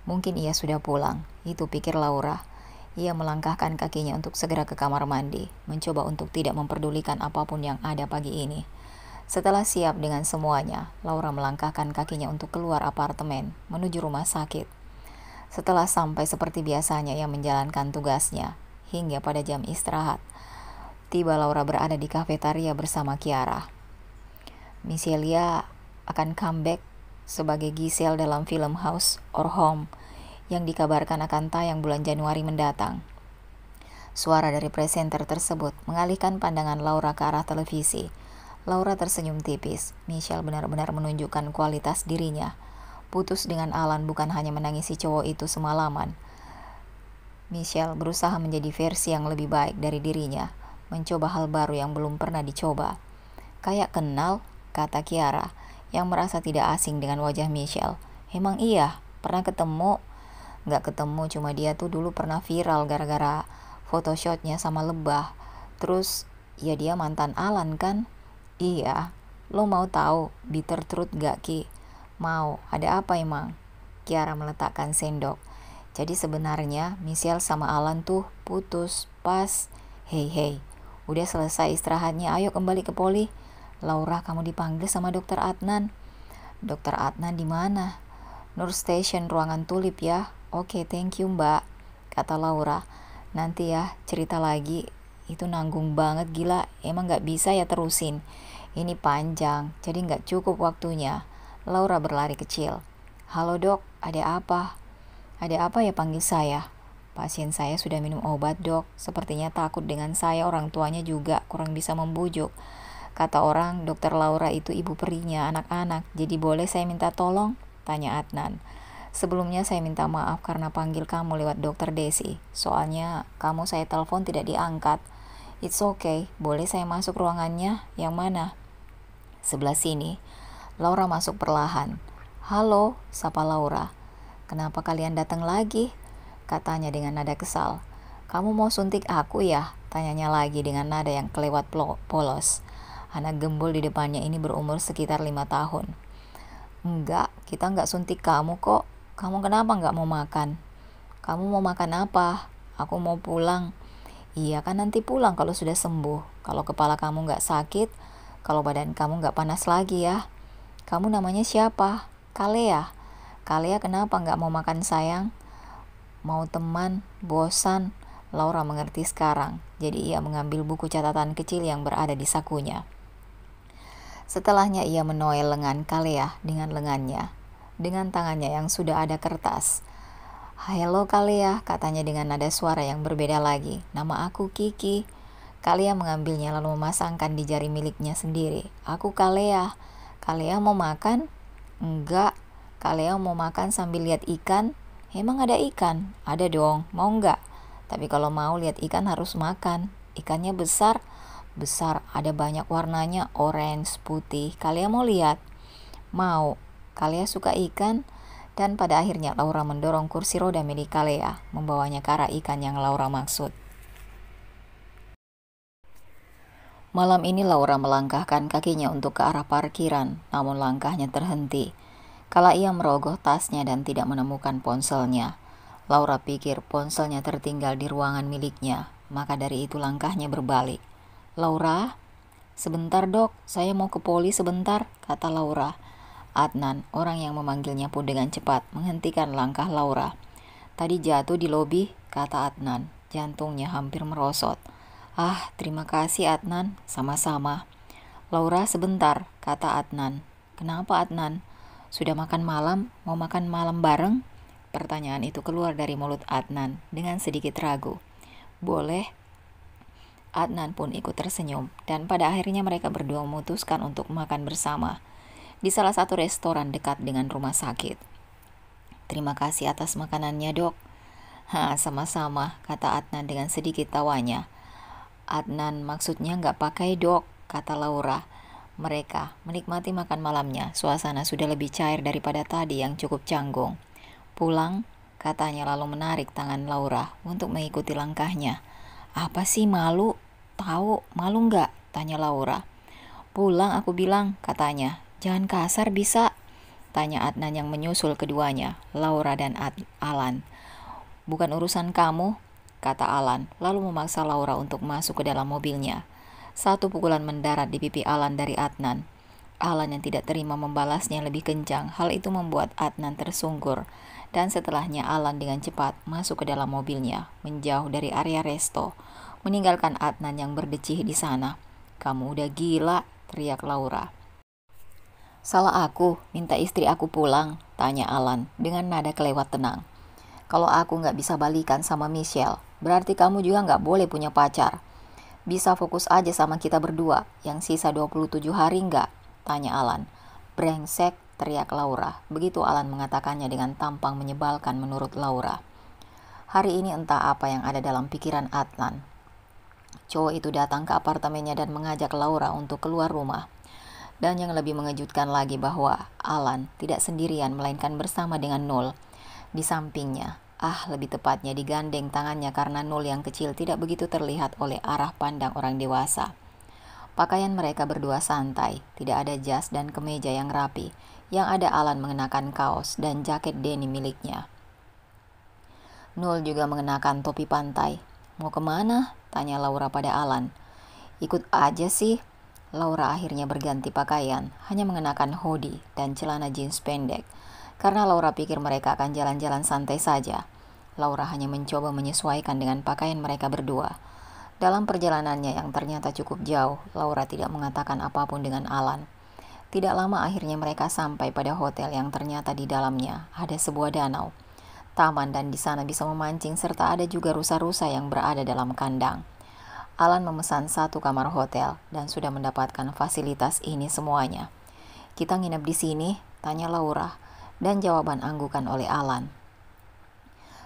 Mungkin ia sudah pulang, itu pikir Laura. Ia melangkahkan kakinya untuk segera ke kamar mandi, mencoba untuk tidak memperdulikan apapun yang ada pagi ini. Setelah siap dengan semuanya, Laura melangkahkan kakinya untuk keluar apartemen, menuju rumah sakit. Setelah sampai seperti biasanya ia menjalankan tugasnya, hingga pada jam istirahat. Tiba Laura berada di kafetaria bersama Kiara. Michelle akan comeback sebagai Giselle dalam film House or Home, yang dikabarkan akan tayang bulan Januari mendatang. Suara dari presenter tersebut mengalihkan pandangan Laura ke arah televisi. Laura tersenyum tipis. Michelle benar-benar menunjukkan kualitas dirinya. Putus dengan Alan bukan hanya menangisi cowok itu semalaman. Michelle berusaha menjadi versi yang lebih baik dari dirinya, mencoba hal baru yang belum pernah dicoba. Kayak kenal, kata Kiara, yang merasa tidak asing dengan wajah Michelle. Emang iya, pernah ketemu? Gak ketemu, cuma dia tuh dulu pernah viral gara-gara photoshotnya sama lebah. Terus, ya dia mantan Alan kan? Iya, lo mau tahu bitter truth gak Ki? Mau, ada apa emang? Kiara meletakkan sendok. Jadi sebenarnya Michelle sama Alan tuh putus pas. Hei, udah selesai istirahatnya, ayo kembali ke poli. Laura, kamu dipanggil sama Dokter Adnan. Dokter Adnan di mana? Nur Station, ruangan tulip ya. Oke, thank you mbak, kata Laura. Nanti ya, cerita lagi. Itu nanggung banget gila, emang gak bisa ya terusin. Ini panjang, jadi gak cukup waktunya. Laura berlari kecil. Halo dok, ada apa? Ada apa ya panggil saya? Pasien saya sudah minum obat dok, sepertinya takut dengan saya, orang tuanya juga kurang bisa membujuk. Kata orang, dokter Laura itu ibu perinya anak-anak, jadi boleh saya minta tolong? Tanya Adnan. Sebelumnya saya minta maaf karena panggil kamu lewat dokter Desi. Soalnya kamu saya telepon tidak diangkat. It's okay, boleh saya masuk ruangannya? Yang mana? Sebelah sini. Laura masuk perlahan. Halo, sapa Laura. Kenapa kalian datang lagi? Katanya dengan nada kesal. Kamu mau suntik aku ya? Tanyanya lagi dengan nada yang kelewat polos. Anak gembul di depannya ini berumur sekitar 5 tahun. Enggak, kita enggak suntik kamu kok. Kamu kenapa enggak mau makan? Kamu mau makan apa? Aku mau pulang. Iya kan nanti pulang kalau sudah sembuh. Kalau kepala kamu enggak sakit, kalau badan kamu enggak panas lagi ya. Kamu namanya siapa? Kalea. Kalea kenapa enggak mau makan sayang? Mau teman, bosan. Laura mengerti sekarang. Jadi ia mengambil buku catatan kecil yang berada di sakunya. Setelahnya ia menoel lengan Kalea dengan lengannya, dengan tangannya yang sudah ada kertas. Halo Kalia, katanya dengan nada suara yang berbeda lagi. Nama aku Kiki. Kalia mengambilnya lalu memasangkan di jari miliknya sendiri. Aku Kalia. Kalia mau makan? Enggak. Kalia mau makan sambil lihat ikan? Emang ada ikan? Ada dong, mau enggak? Tapi kalau mau lihat ikan harus makan. Ikannya besar? Besar, ada banyak warnanya, orange, putih. Kalia mau lihat? Mau. Kalia suka ikan? Dan pada akhirnya Laura mendorong kursi roda milik Kalea, membawanya ke arah ikan yang Laura maksud. Malam ini Laura melangkahkan kakinya untuk ke arah parkiran, namun langkahnya terhenti. Kala ia merogoh tasnya dan tidak menemukan ponselnya. Laura pikir ponselnya tertinggal di ruangan miliknya, maka dari itu langkahnya berbalik. Laura? Sebentar dok, saya mau ke poli sebentar, kata Laura. Adnan, orang yang memanggilnya pun dengan cepat menghentikan langkah Laura. Tadi jatuh di lobi, kata Adnan. Jantungnya hampir merosot. Ah, terima kasih Adnan, sama-sama. Laura sebentar, kata Adnan. Kenapa Adnan? Sudah makan malam? Mau makan malam bareng? Pertanyaan itu keluar dari mulut Adnan dengan sedikit ragu. Boleh. Adnan pun ikut tersenyum, dan pada akhirnya mereka berdua memutuskan untuk makan bersama di salah satu restoran dekat dengan rumah sakit. Terima kasih atas makanannya dok. Sama-sama, kata Adnan dengan sedikit tawanya. Adnan maksudnya nggak pakai dok, kata Laura. Mereka menikmati makan malamnya, suasana sudah lebih cair daripada tadi yang cukup canggung. Pulang, katanya lalu menarik tangan Laura untuk mengikuti langkahnya. Apa sih malu? Tahu, malu nggak? Tanya Laura. Pulang aku bilang, katanya. Jangan kasar bisa? Tanya Adnan yang menyusul keduanya, Laura dan Alan. Bukan urusan kamu, kata Alan, lalu memaksa Laura untuk masuk ke dalam mobilnya. Satu pukulan mendarat di pipi Alan dari Adnan. Alan yang tidak terima membalasnya lebih kencang. Hal itu membuat Adnan tersungkur. Dan setelahnya Alan dengan cepat masuk ke dalam mobilnya, menjauh dari area resto, meninggalkan Adnan yang berdecih di sana. Kamu udah gila, teriak Laura. Salah aku, minta istri aku pulang, tanya Alan dengan nada kelewat tenang. Kalau aku nggak bisa balikan sama Michelle, berarti kamu juga nggak boleh punya pacar. Bisa fokus aja sama kita berdua, yang sisa 27 hari nggak? Tanya Alan. Brengsek, teriak Laura. Begitu Alan mengatakannya dengan tampang menyebalkan menurut Laura. Hari ini entah apa yang ada dalam pikiran Adnan. Cowok itu datang ke apartemennya dan mengajak Laura untuk keluar rumah. Dan yang lebih mengejutkan lagi bahwa Alan tidak sendirian melainkan bersama dengan Nul di sampingnya. Lebih tepatnya digandeng tangannya karena Nul yang kecil tidak begitu terlihat oleh arah pandang orang dewasa. Pakaian mereka berdua santai, tidak ada jas dan kemeja yang rapi. Yang ada Alan mengenakan kaos dan jaket denim miliknya. Nul juga mengenakan topi pantai. Mau kemana? Tanya Laura pada Alan. Ikut aja sih. Laura akhirnya berganti pakaian, hanya mengenakan hoodie dan celana jeans pendek. Karena Laura pikir mereka akan jalan-jalan santai saja. Laura hanya mencoba menyesuaikan dengan pakaian mereka berdua. Dalam perjalanannya yang ternyata cukup jauh, Laura tidak mengatakan apapun dengan Alan. Tidak lama akhirnya mereka sampai pada hotel yang ternyata di dalamnya ada sebuah danau, taman dan di sana bisa memancing serta ada juga rusa-rusa yang berada dalam kandang. Alan memesan satu kamar hotel dan sudah mendapatkan fasilitas ini semuanya. Kita nginep di sini? Tanya Laura, dan jawaban anggukan oleh Alan.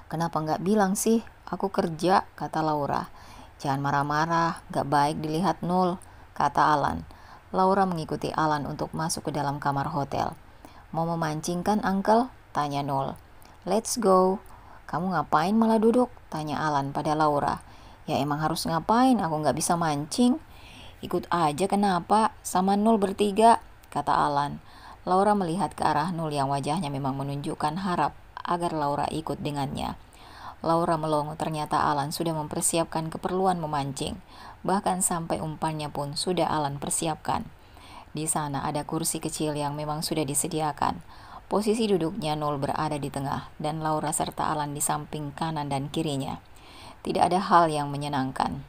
Kenapa nggak bilang sih? Aku kerja, kata Laura. Jangan marah-marah, nggak baik dilihat Nul, kata Alan. Laura mengikuti Alan untuk masuk ke dalam kamar hotel. Mau memancing kan, Uncle? Tanya Nul. Let's go. Kamu ngapain malah duduk? Tanya Alan pada Laura. Ya emang harus ngapain, aku nggak bisa mancing. Ikut aja kenapa, sama Nul bertiga, kata Alan. Laura melihat ke arah Nul yang wajahnya memang menunjukkan harap agar Laura ikut dengannya. Laura melongo, ternyata Alan sudah mempersiapkan keperluan memancing. Bahkan sampai umpannya pun sudah Alan persiapkan. Di sana ada kursi kecil yang memang sudah disediakan. Posisi duduknya Nul berada di tengah dan Laura serta Alan di samping kanan dan kirinya. Tidak ada hal yang menyenangkan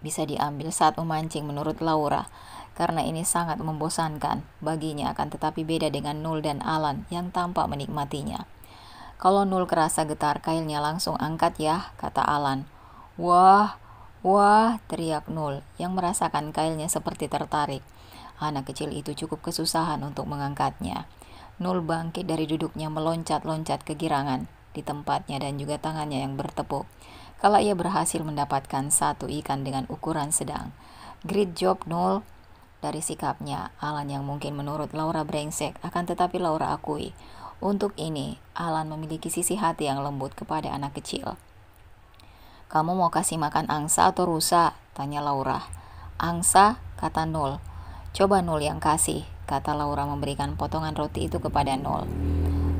bisa diambil saat memancing menurut Laura, karena ini sangat membosankan baginya akan tetapi beda dengan Nul dan Alan yang tampak menikmatinya. Kalau Nul kerasa getar, kailnya langsung angkat ya, kata Alan. Wah, wah, teriak Nul, yang merasakan kailnya seperti tertarik. Anak kecil itu cukup kesusahan untuk mengangkatnya. Nul bangkit dari duduknya meloncat-loncat kegirangan di tempatnya dan juga tangannya yang bertepuk. Kalau ia berhasil mendapatkan satu ikan dengan ukuran sedang. Great job, Nul. Dari sikapnya, Alan yang mungkin menurut Laura brengsek, akan tetapi Laura akui. Untuk ini, Alan memiliki sisi hati yang lembut kepada anak kecil. Kamu mau kasih makan angsa atau rusa? Tanya Laura. Angsa, kata Nul. Coba Nul yang kasih, kata Laura memberikan potongan roti itu kepada Nul.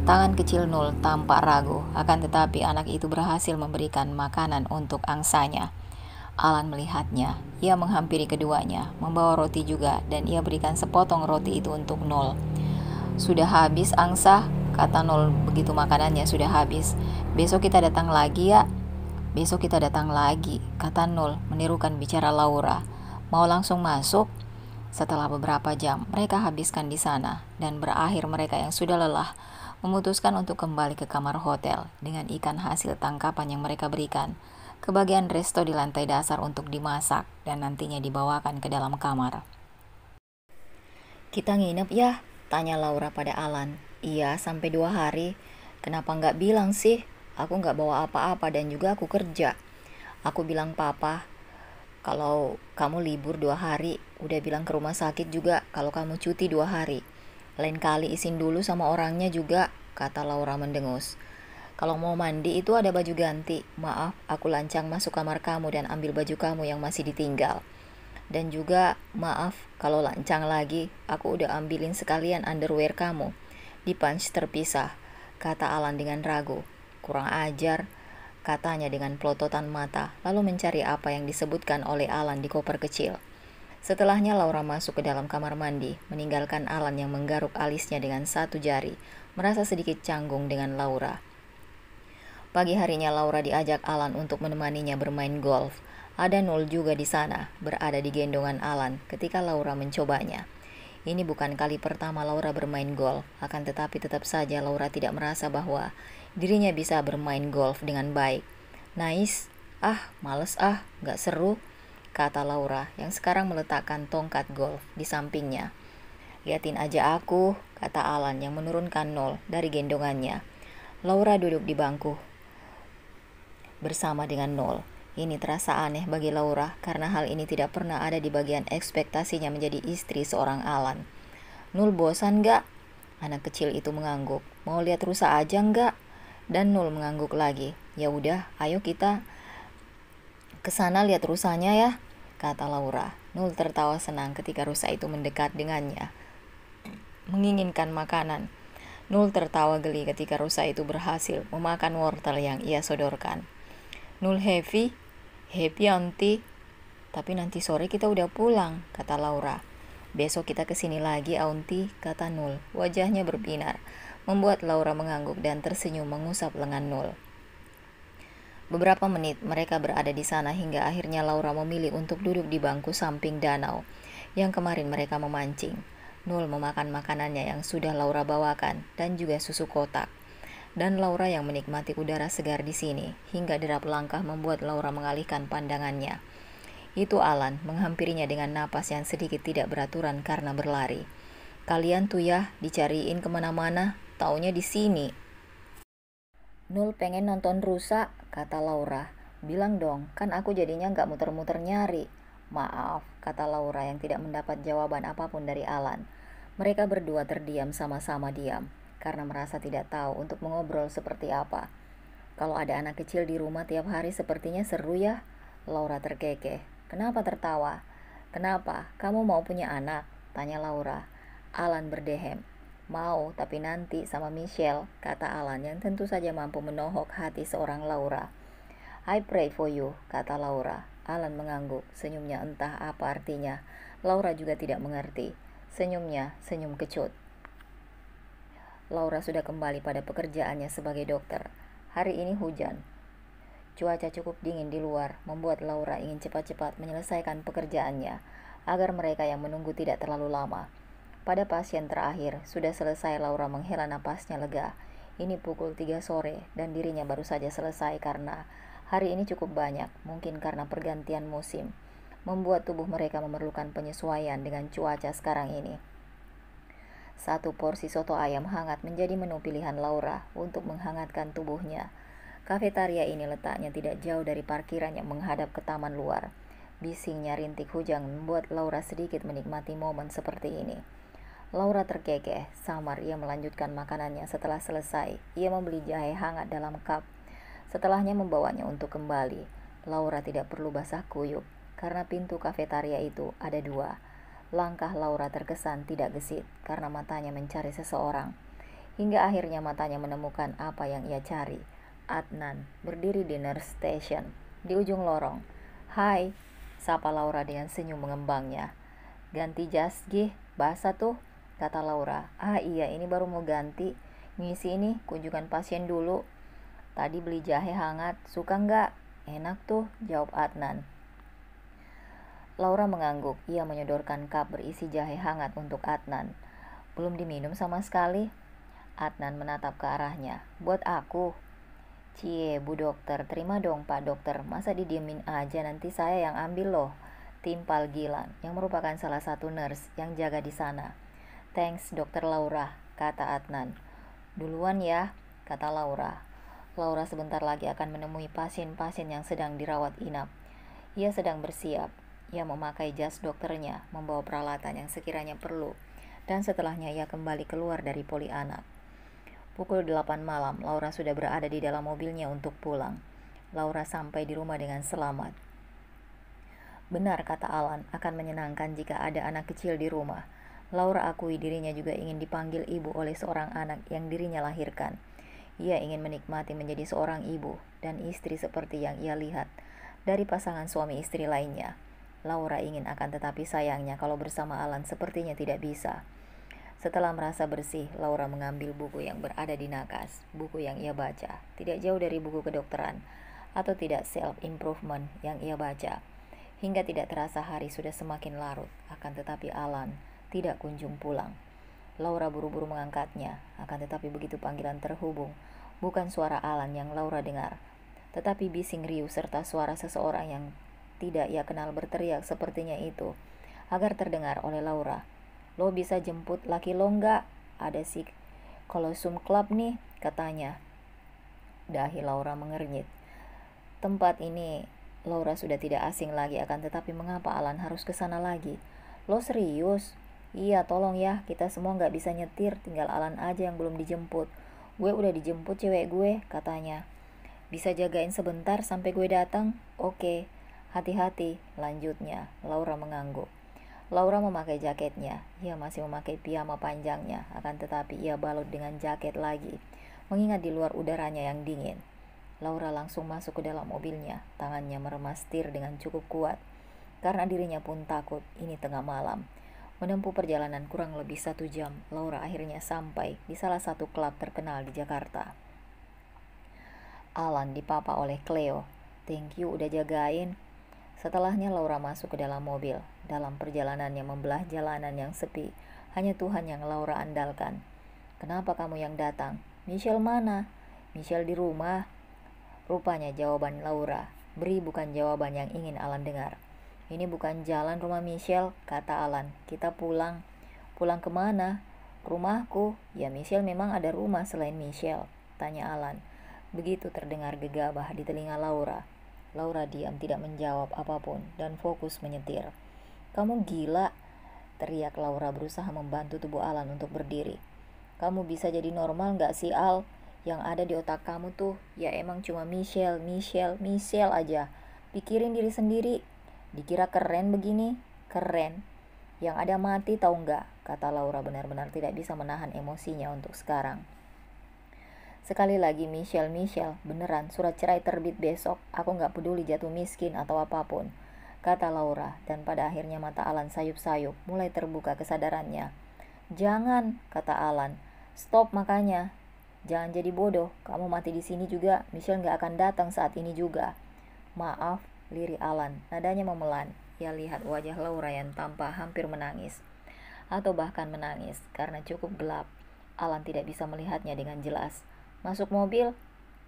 Tangan kecil Nul tampak ragu, akan tetapi anak itu berhasil memberikan makanan untuk angsanya. Alan melihatnya, ia menghampiri keduanya, membawa roti juga, dan ia berikan sepotong roti itu untuk Nul. Sudah habis angsa, kata Nul begitu makanannya sudah habis. Besok kita datang lagi ya. Besok kita datang lagi, kata Nul menirukan bicara Laura. Mau langsung masuk? Setelah beberapa jam, mereka habiskan di sana, dan berakhir mereka yang sudah lelah memutuskan untuk kembali ke kamar hotel dengan ikan hasil tangkapan yang mereka berikan ke bagian resto di lantai dasar untuk dimasak dan nantinya dibawakan ke dalam kamar. Kita nginep ya? Tanya Laura pada Alan. Iya, sampai 2 hari. Kenapa nggak bilang sih? Aku nggak bawa apa-apa dan juga aku kerja. Aku bilang papa, kalau kamu libur 2 hari, udah bilang ke rumah sakit juga kalau kamu cuti 2 hari. Lain kali izin dulu sama orangnya juga, kata Laura mendengus. Kalau mau mandi itu ada baju ganti. Maaf, aku lancang masuk kamar kamu dan ambil baju kamu yang masih ditinggal. Dan juga maaf kalau lancang lagi, aku udah ambilin sekalian underwear kamu. Di punch terpisah, kata Alan dengan ragu. Kurang ajar, katanya dengan pelototan mata, lalu mencari apa yang disebutkan oleh Alan di koper kecil. Setelahnya Laura masuk ke dalam kamar mandi, meninggalkan Alan yang menggaruk alisnya dengan satu jari, merasa sedikit canggung dengan Laura. Pagi harinya Laura diajak Alan untuk menemaninya bermain golf. Ada Nul juga di sana, berada di gendongan Alan ketika Laura mencobanya. Ini bukan kali pertama Laura bermain golf, akan tetapi tetap saja Laura tidak merasa bahwa dirinya bisa bermain golf dengan baik. Nice, males gak seru, kata Laura yang sekarang meletakkan tongkat golf di sampingnya. Liatin aja aku, kata Alan yang menurunkan Nul dari gendongannya. Laura duduk di bangku bersama dengan Nul. Ini terasa aneh bagi Laura karena hal ini tidak pernah ada di bagian ekspektasinya menjadi istri seorang Alan. Nul bosan gak? Anak kecil itu mengangguk. Mau lihat rusa aja gak? Dan Nul mengangguk lagi. Ya udah, ayo kita kesana lihat rusanya ya, kata Laura. Nul tertawa senang ketika rusa itu mendekat dengannya, menginginkan makanan. Nul tertawa geli ketika rusa itu berhasil memakan wortel yang ia sodorkan. Nul happy auntie. Tapi nanti sore kita udah pulang, kata Laura. Besok kita kesini lagi auntie, kata Nul. Wajahnya berbinar, membuat Laura mengangguk dan tersenyum mengusap lengan Nul. Beberapa menit mereka berada di sana hingga akhirnya Laura memilih untuk duduk di bangku samping danau yang kemarin mereka memancing. Nul memakan makanannya yang sudah Laura bawakan dan juga susu kotak. Dan Laura yang menikmati udara segar di sini hingga derap langkah membuat Laura mengalihkan pandangannya. Itu Alan menghampirinya dengan napas yang sedikit tidak beraturan karena berlari. Kalian tuh ya dicariin kemana-mana, taunya di sini. Nul pengen nonton rusa, kata Laura. Bilang dong, kan aku jadinya gak muter-muter nyari. Maaf, kata Laura yang tidak mendapat jawaban apapun dari Alan. Mereka berdua terdiam sama-sama diam karena merasa tidak tahu untuk mengobrol seperti apa. Kalau ada anak kecil di rumah tiap hari sepertinya seru ya, Laura terkekeh. Kenapa tertawa? Kenapa? Kamu mau punya anak? Tanya Laura. Alan berdehem. Mau, tapi nanti sama Michelle, kata Alan yang tentu saja mampu menohok hati seorang Laura. I pray for you, kata Laura. Alan mengangguk, senyumnya entah apa artinya. Laura juga tidak mengerti. Senyumnya, senyum kecut. Laura sudah kembali pada pekerjaannya sebagai dokter. Hari ini hujan. Cuaca cukup dingin di luar, membuat Laura ingin cepat-cepat menyelesaikan pekerjaannya, agar mereka yang menunggu tidak terlalu lama. Pada pasien terakhir, sudah selesai Laura menghela napasnya lega. Ini pukul 3 sore dan dirinya baru saja selesai karena hari ini cukup banyak, mungkin karena pergantian musim, membuat tubuh mereka memerlukan penyesuaian dengan cuaca sekarang ini. Satu porsi soto ayam hangat menjadi menu pilihan Laura untuk menghangatkan tubuhnya. Kafetaria ini letaknya tidak jauh dari parkiran yang menghadap ke taman luar. Bisingnya rintik hujan membuat Laura sedikit menikmati momen seperti ini. Laura terkekeh, samar ia melanjutkan makanannya setelah selesai. Ia membeli jahe hangat dalam cup. Setelahnya membawanya untuk kembali. Laura tidak perlu basah kuyup, karena pintu kafetaria itu ada 2. Langkah Laura terkesan tidak gesit, karena matanya mencari seseorang. Hingga akhirnya matanya menemukan apa yang ia cari. Adnan, berdiri di nurse station, di ujung lorong. "Hai," sapa Laura dengan senyum mengembangnya. "Ganti jas gih, basah tuh," kata Laura. "Ah iya, ini baru mau ganti. Ngisi ini, kunjungan pasien dulu. Tadi beli jahe hangat, suka nggak?" "Enak tuh," jawab Adnan. Laura mengangguk. Ia menyodorkan cup berisi jahe hangat untuk Adnan. "Belum diminum sama sekali?" Adnan menatap ke arahnya. "Buat aku." "Cie, Bu Dokter, terima dong Pak Dokter. Masa didiemin aja, nanti saya yang ambil loh," timpal Gilang, yang merupakan salah satu nurse yang jaga di sana. "Thanks, Dokter Laura," kata Adnan. "Duluan ya," kata Laura. Laura sebentar lagi akan menemui pasien-pasien yang sedang dirawat inap. Ia sedang bersiap. Ia memakai jas dokternya, membawa peralatan yang sekiranya perlu, dan setelahnya ia kembali keluar dari poli anak. Pukul 8 malam, Laura sudah berada di dalam mobilnya untuk pulang. Laura sampai di rumah dengan selamat. Benar kata Alan, akan menyenangkan jika ada anak kecil di rumah. Laura akui dirinya juga ingin dipanggil ibu oleh seorang anak yang dirinya lahirkan. Ia ingin menikmati menjadi seorang ibu dan istri seperti yang ia lihat dari pasangan suami istri lainnya. Laura ingin, akan tetapi sayangnya kalau bersama Alan sepertinya tidak bisa. Setelah merasa bersih, Laura mengambil buku yang berada di nakas, buku yang ia baca, tidak jauh dari buku kedokteran, atau tidak self-improvement yang ia baca. Hingga tidak terasa hari sudah semakin larut, akan tetapi Alan tidak kunjung pulang. Laura buru-buru mengangkatnya, akan tetapi begitu panggilan terhubung, bukan suara Alan yang Laura dengar, tetapi bising riuh serta suara seseorang yang tidak ia kenal berteriak sepertinya itu, agar terdengar oleh Laura. "Lo bisa jemput laki lo nggak? Ada si Colosseum Club nih," katanya. Dahi Laura mengernyit. Tempat ini Laura sudah tidak asing lagi, akan tetapi mengapa Alan harus ke sana lagi? "Lo serius?" "Iya, tolong ya, kita semua nggak bisa nyetir, tinggal Alan aja yang belum dijemput." "Gue udah dijemput cewek gue," katanya. "Bisa jagain sebentar sampai gue datang?" "Oke, hati-hati," lanjutnya. Laura mengangguk. Laura memakai jaketnya. Ia masih memakai piyama panjangnya, akan tetapi ia balut dengan jaket lagi, mengingat di luar udaranya yang dingin. Laura langsung masuk ke dalam mobilnya. Tangannya meremas setir dengan cukup kuat, karena dirinya pun takut ini tengah malam. Menempuh perjalanan kurang lebih 1 jam, Laura akhirnya sampai di salah satu klub terkenal di Jakarta. Alan dipapa oleh Cleo. "Thank you udah jagain." Setelahnya Laura masuk ke dalam mobil. Dalam perjalanannya membelah jalanan yang sepi, hanya Tuhan yang Laura andalkan. "Kenapa kamu yang datang?" "Michelle mana?" "Michelle di rumah." Rupanya jawaban Laura. Beri bukan jawaban yang ingin Alan dengar. "Ini bukan jalan rumah Michelle," kata Alan. "Kita pulang." "Pulang kemana?" "Rumahku." "Ya Michelle memang ada rumah selain Michelle?" tanya Alan. Begitu terdengar gegabah di telinga Laura. Laura diam, tidak menjawab apapun, dan fokus menyetir. "Kamu gila," teriak Laura berusaha membantu tubuh Alan untuk berdiri. "Kamu bisa jadi normal gak sih, Al? Yang ada di otak kamu tuh, ya emang cuma Michelle, Michelle, Michelle aja. Pikirin diri sendiri. Dikira keren begini? Keren. Yang ada mati tahu nggak?" kata Laura benar-benar tidak bisa menahan emosinya untuk sekarang. "Sekali lagi Michelle, Michelle, beneran surat cerai terbit besok. Aku gak peduli jatuh miskin atau apapun," kata Laura, dan pada akhirnya mata Alan sayup-sayup, mulai terbuka kesadarannya. "Jangan," kata Alan. "Stop makanya. Jangan jadi bodoh. Kamu mati di sini juga, Michelle gak akan datang saat ini juga." "Maaf," lirik Alan, nadanya memelan. Ia lihat wajah Laura yang tampak hampir menangis, atau bahkan menangis, karena cukup gelap. Alan tidak bisa melihatnya dengan jelas. Masuk mobil,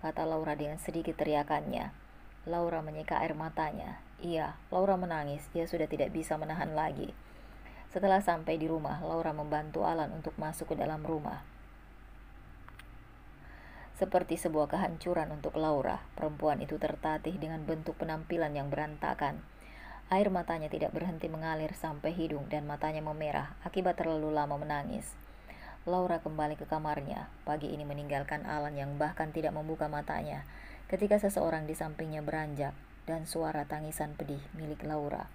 kata Laura dengan sedikit teriakannya. Laura menyeka air matanya. Iya, Laura menangis. Ia sudah tidak bisa menahan lagi. Setelah sampai di rumah, Laura membantu Alan untuk masuk ke dalam rumah. Seperti sebuah kehancuran untuk Laura, perempuan itu tertatih dengan bentuk penampilan yang berantakan. Air matanya tidak berhenti mengalir sampai hidung dan matanya memerah akibat terlalu lama menangis. Laura kembali ke kamarnya. Pagi ini meninggalkan Alan yang bahkan tidak membuka matanya ketika seseorang di sampingnya beranjak dan suara tangisan pedih milik Laura.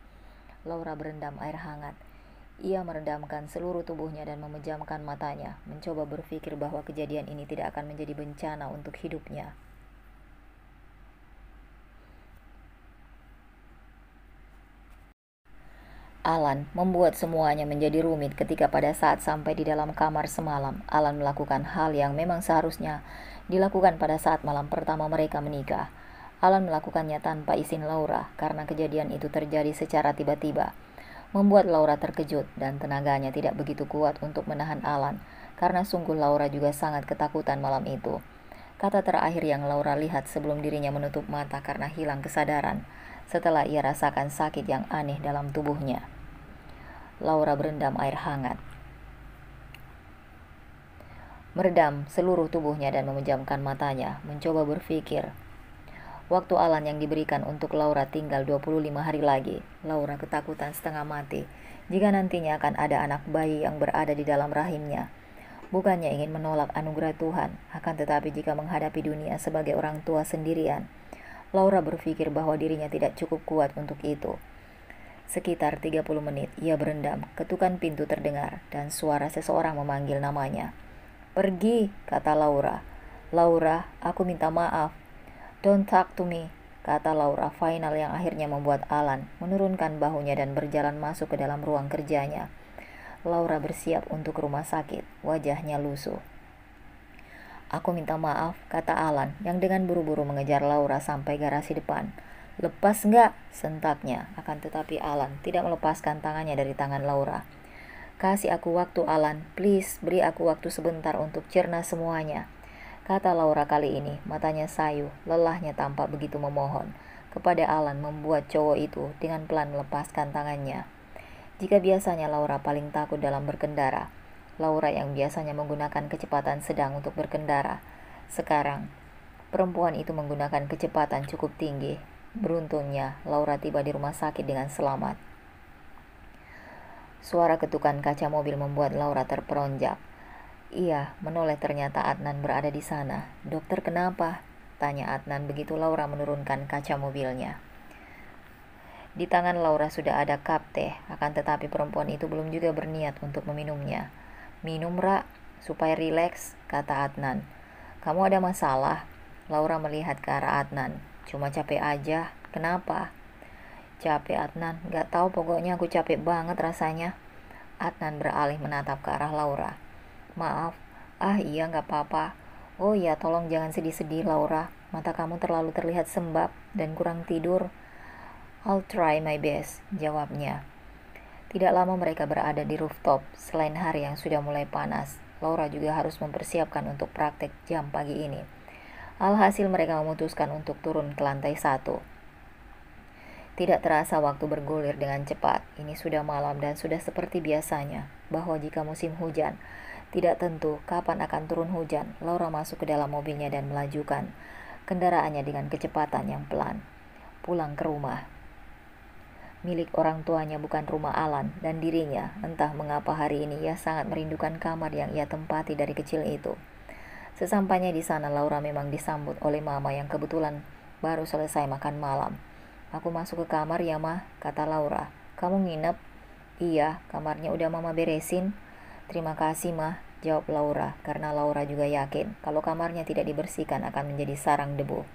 Laura berendam air hangat. Ia merendamkan seluruh tubuhnya dan memejamkan matanya, mencoba berpikir bahwa kejadian ini tidak akan menjadi bencana untuk hidupnya. Alan membuat semuanya menjadi rumit ketika pada saat sampai di dalam kamar semalam, Alan melakukan hal yang memang seharusnya dilakukan pada saat malam pertama mereka menikah. Alan melakukannya tanpa izin Laura karena kejadian itu terjadi secara tiba-tiba. Membuat Laura terkejut dan tenaganya tidak begitu kuat untuk menahan Alan karena sungguh Laura juga sangat ketakutan malam itu. Kata terakhir yang Laura lihat sebelum dirinya menutup mata karena hilang kesadaran setelah ia rasakan sakit yang aneh dalam tubuhnya. Laura berendam air hangat, meredam seluruh tubuhnya dan memejamkan matanya, mencoba berpikir. Waktu Alan yang diberikan untuk Laura tinggal 25 hari lagi. Laura ketakutan setengah mati jika nantinya akan ada anak bayi yang berada di dalam rahimnya. Bukannya ingin menolak anugerah Tuhan, akan tetapi jika menghadapi dunia sebagai orang tua sendirian, Laura berpikir bahwa dirinya tidak cukup kuat untuk itu. Sekitar 30 menit ia berendam, ketukan pintu terdengar dan suara seseorang memanggil namanya. "Pergi," kata Laura. "Laura, aku minta maaf." "Don't talk to me," kata Laura final yang akhirnya membuat Alan menurunkan bahunya dan berjalan masuk ke dalam ruang kerjanya. Laura bersiap untuk rumah sakit, wajahnya lusuh. "Aku minta maaf," kata Alan yang dengan buru-buru mengejar Laura sampai garasi depan. "Lepas nggak?" sentaknya, akan tetapi Alan tidak melepaskan tangannya dari tangan Laura. "Kasih aku waktu, Alan, please, beri aku waktu sebentar untuk cerna semuanya," kata Laura kali ini, matanya sayu, lelahnya tampak begitu memohon kepada Alan membuat cowok itu dengan pelan melepaskan tangannya. Jika biasanya Laura paling takut dalam berkendara, Laura yang biasanya menggunakan kecepatan sedang untuk berkendara, sekarang perempuan itu menggunakan kecepatan cukup tinggi. Beruntungnya, Laura tiba di rumah sakit dengan selamat. Suara ketukan kaca mobil membuat Laura terperonjak. Ia menoleh, ternyata Adnan berada di sana. "Dokter, kenapa?" tanya Adnan begitu Laura menurunkan kaca mobilnya. Di tangan Laura sudah ada cup teh, akan tetapi perempuan itu belum juga berniat untuk meminumnya. "Minum, Ra, supaya rileks," kata Adnan. "Kamu ada masalah?" Laura melihat ke arah Adnan. "Cuma capek aja." "Kenapa?" "Capek, Adnan. Gak tahu, pokoknya aku capek banget rasanya." Adnan beralih menatap ke arah Laura. "Maaf." "Ah iya, gak apa-apa." "Oh ya, tolong jangan sedih-sedih, Laura. Mata kamu terlalu terlihat sembab dan kurang tidur." "I'll try my best," jawabnya. Tidak lama mereka berada di rooftop. Selain hari yang sudah mulai panas, Laura juga harus mempersiapkan untuk praktek jam pagi ini. Alhasil mereka memutuskan untuk turun ke lantai 1. Tidak terasa waktu bergulir dengan cepat. Ini sudah malam dan sudah seperti biasanya, bahwa jika musim hujan, tidak tentu kapan akan turun hujan. Laura masuk ke dalam mobilnya dan melajukan kendaraannya dengan kecepatan yang pelan. Pulang ke rumah milik orang tuanya, bukan rumah Alan dan dirinya. Entah mengapa hari ini ia sangat merindukan kamar yang ia tempati dari kecil itu. Sesampainya di sana, Laura memang disambut oleh Mama yang kebetulan baru selesai makan malam. "Aku masuk ke kamar ya, Ma," kata Laura. "Kamu nginep?" "Iya, kamarnya udah Mama beresin." "Terima kasih, Ma," jawab Laura, karena Laura juga yakin kalau kamarnya tidak dibersihkan akan menjadi sarang debu.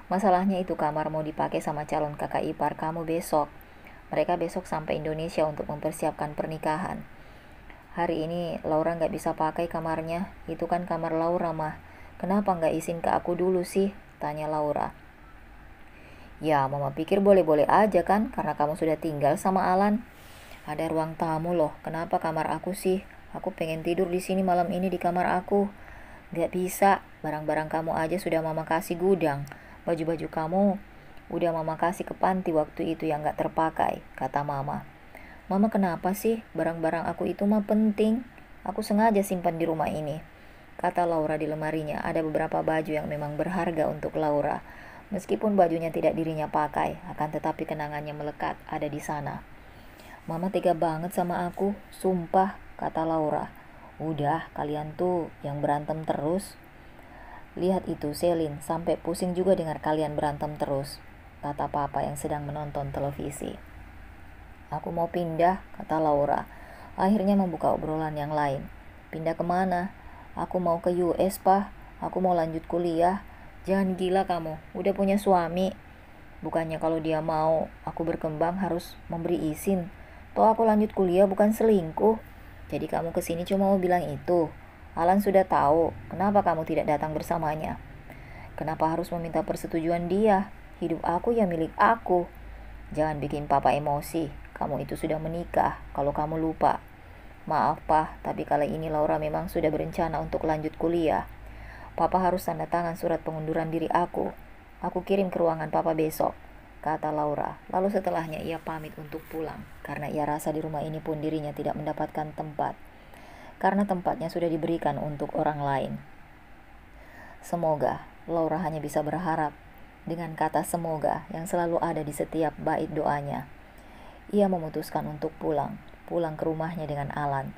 Masalahnya itu kamar mau dipakai sama calon kakak ipar kamu besok. Mereka besok sampai Indonesia untuk mempersiapkan pernikahan. Hari ini Laura nggak bisa pakai kamarnya. Itu kan kamar Laura, Mah. Kenapa nggak izin ke aku dulu sih?" tanya Laura. "Ya, Mama pikir boleh-boleh aja kan, karena kamu sudah tinggal sama Alan." "Ada ruang tamu loh, kenapa kamar aku sih? Aku pengen tidur di sini malam ini di kamar aku." Gak bisa, barang-barang kamu aja sudah mama kasih gudang. Baju-baju kamu udah mama kasih ke panti waktu itu yang gak terpakai, kata mama. Mama kenapa sih? Barang-barang aku itu mah penting. Aku sengaja simpan di rumah ini. Kata Laura di lemarinya ada beberapa baju yang memang berharga untuk Laura. Meskipun bajunya tidak dirinya pakai, akan tetapi kenangannya melekat ada di sana. Mama tega banget sama aku, sumpah, kata Laura. Udah, kalian tuh yang berantem terus. Lihat itu, Selin, sampai pusing juga dengar kalian berantem terus, kata papa yang sedang menonton televisi. Aku mau pindah, kata Laura. Akhirnya membuka obrolan yang lain. Pindah kemana? Aku mau ke US, Pak. Aku mau lanjut kuliah. Jangan gila kamu, udah punya suami. Bukannya kalau dia mau aku berkembang harus memberi izin. Toh aku lanjut kuliah bukan selingkuh. Jadi kamu kesini cuma mau bilang itu. Alan sudah tahu, kenapa kamu tidak datang bersamanya? Kenapa harus meminta persetujuan dia? Hidup aku ya milik aku. Jangan bikin papa emosi. Kamu itu sudah menikah, kalau kamu lupa. Maaf, Pak, tapi kali ini Laura memang sudah berencana untuk lanjut kuliah. Papa harus tanda tangan surat pengunduran diri aku. Aku kirim ke ruangan Papa besok, kata Laura. Lalu setelahnya ia pamit untuk pulang, karena ia rasa di rumah ini pun dirinya tidak mendapatkan tempat, karena tempatnya sudah diberikan untuk orang lain. Semoga, Laura hanya bisa berharap, dengan kata semoga yang selalu ada di setiap bait doanya. Ia memutuskan untuk pulang ke rumahnya dengan Alan.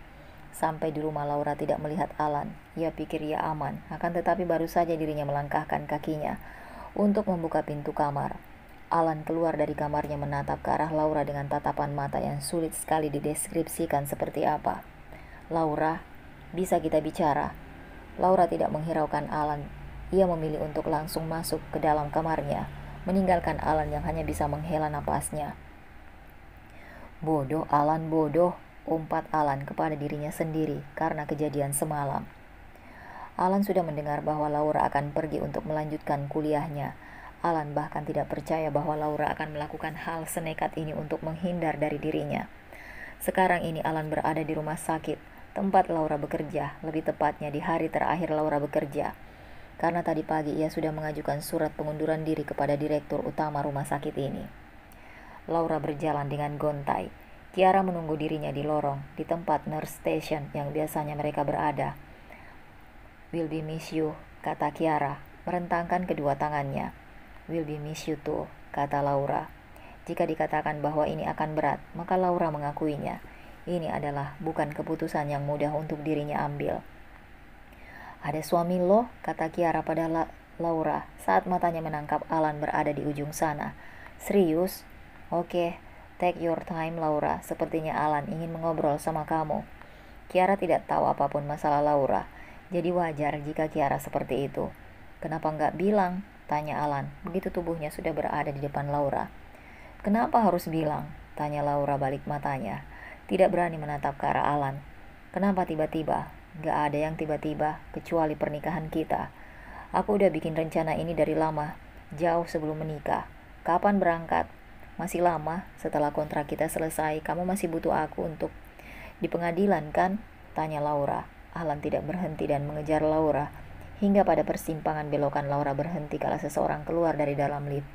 Sampai di rumah Laura tidak melihat Alan. Ia pikir ia aman, akan tetapi baru saja dirinya melangkahkan kakinya untuk membuka pintu kamar. Alan keluar dari kamarnya menatap ke arah Laura dengan tatapan mata yang sulit sekali dideskripsikan seperti apa. Laura, bisa kita bicara? Laura tidak menghiraukan Alan. Ia memilih untuk langsung masuk ke dalam kamarnya, meninggalkan Alan yang hanya bisa menghela napasnya. Bodoh, Alan, bodoh, umpat Alan kepada dirinya sendiri karena kejadian semalam. Alan sudah mendengar bahwa Laura akan pergi untuk melanjutkan kuliahnya. Alan bahkan tidak percaya bahwa Laura akan melakukan hal senekat ini untuk menghindar dari dirinya. Sekarang ini Alan berada di rumah sakit, tempat Laura bekerja, lebih tepatnya di hari terakhir Laura bekerja. Karena tadi pagi ia sudah mengajukan surat pengunduran diri kepada direktur utama rumah sakit ini. Laura berjalan dengan gontai. Kiara menunggu dirinya di lorong, di tempat nurse station yang biasanya mereka berada. Will be miss you, kata Kiara, merentangkan kedua tangannya. Will be miss you too, kata Laura. Jika dikatakan bahwa ini akan berat, maka Laura mengakuinya. Ini adalah bukan keputusan yang mudah untuk dirinya ambil. Ada suami lo, kata Kiara pada Laura saat matanya menangkap Alan berada di ujung sana. Serius? Oke, take your time Laura, sepertinya Alan ingin mengobrol sama kamu. Kiara tidak tahu apapun masalah Laura, jadi wajar jika Kiara seperti itu. Kenapa nggak bilang? Tanya Alan, begitu tubuhnya sudah berada di depan Laura. Kenapa harus bilang? Tanya Laura balik matanya, tidak berani menatap ke arah Alan. Kenapa tiba-tiba? Nggak ada yang tiba-tiba, kecuali pernikahan kita. Aku udah bikin rencana ini dari lama, jauh sebelum menikah. Kapan berangkat? Masih lama, setelah kontrak kita selesai, kamu masih butuh aku untuk di pengadilan kan? Tanya Laura. Alan tidak berhenti dan mengejar Laura, hingga pada persimpangan belokan Laura berhenti kala seseorang keluar dari dalam lift.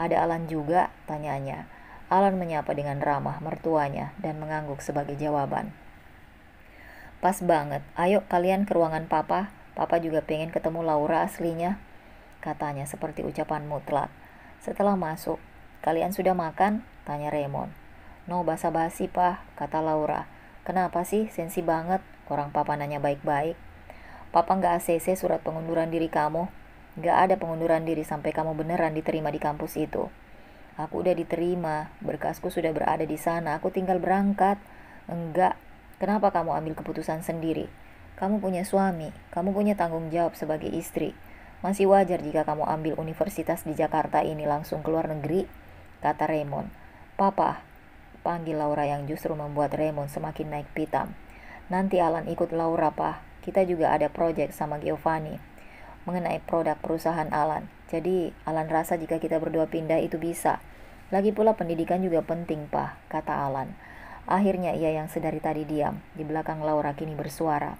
Ada Alan juga? Tanyanya. Alan menyapa dengan ramah mertuanya dan mengangguk sebagai jawaban. Pas banget, ayo kalian ke ruangan papa. Papa juga pengen ketemu Laura aslinya, katanya seperti ucapan mutlak. Setelah masuk, kalian sudah makan? Tanya Raymond. No basa-basi, Pak, kata Laura. Kenapa sih, sensi banget? Orang papa nanya baik-baik. Papa nggak ACC surat pengunduran diri kamu. Nggak ada pengunduran diri sampai kamu beneran diterima di kampus itu. Aku udah diterima, berkasku sudah berada di sana, aku tinggal berangkat. Enggak, kenapa kamu ambil keputusan sendiri? Kamu punya suami, kamu punya tanggung jawab sebagai istri. Masih wajar jika kamu ambil universitas di Jakarta ini langsung ke luar negeri, kata Raymond. Papa, panggil Laura yang justru membuat Raymond semakin naik pitam. Nanti Alan ikut Laura, Pak. Kita juga ada proyek sama Giovanni mengenai produk perusahaan Alan. Jadi Alan rasa jika kita berdua pindah itu bisa. Lagi pula pendidikan juga penting, Pak, kata Alan. Akhirnya ia yang sedari tadi diam, di belakang Laura kini bersuara.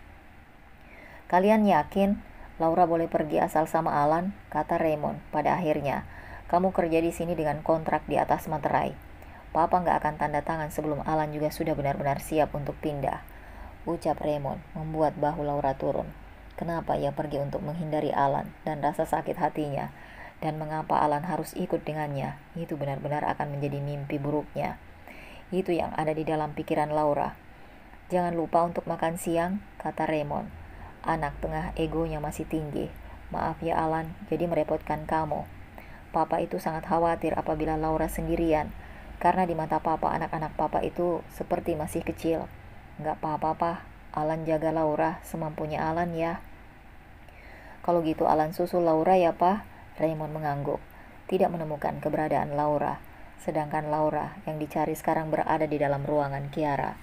Kalian yakin Laura boleh pergi asal sama Alan? Kata Raymond pada akhirnya. Kamu kerja di sini dengan kontrak di atas materai. Papa nggak akan tanda tangan sebelum Alan juga sudah benar-benar siap untuk pindah. Ucap Raymond membuat bahu Laura turun. Kenapa ia pergi untuk menghindari Alan dan rasa sakit hatinya? Dan mengapa Alan harus ikut dengannya? Itu benar-benar akan menjadi mimpi buruknya. Itu yang ada di dalam pikiran Laura. Jangan lupa untuk makan siang, kata Raymond. Anak tengah egonya masih tinggi. Maaf ya Alan, jadi merepotkan kamu. Papa itu sangat khawatir apabila Laura sendirian. Karena di mata papa, anak-anak papa itu seperti masih kecil. Nggak apa-apa, Pak. Alan jaga Laura semampunya Alan ya. Kalau gitu Alan susul Laura ya, Pak. Raymond mengangguk. Tidak menemukan keberadaan Laura. Sedangkan Laura yang dicari sekarang berada di dalam ruangan Kiara.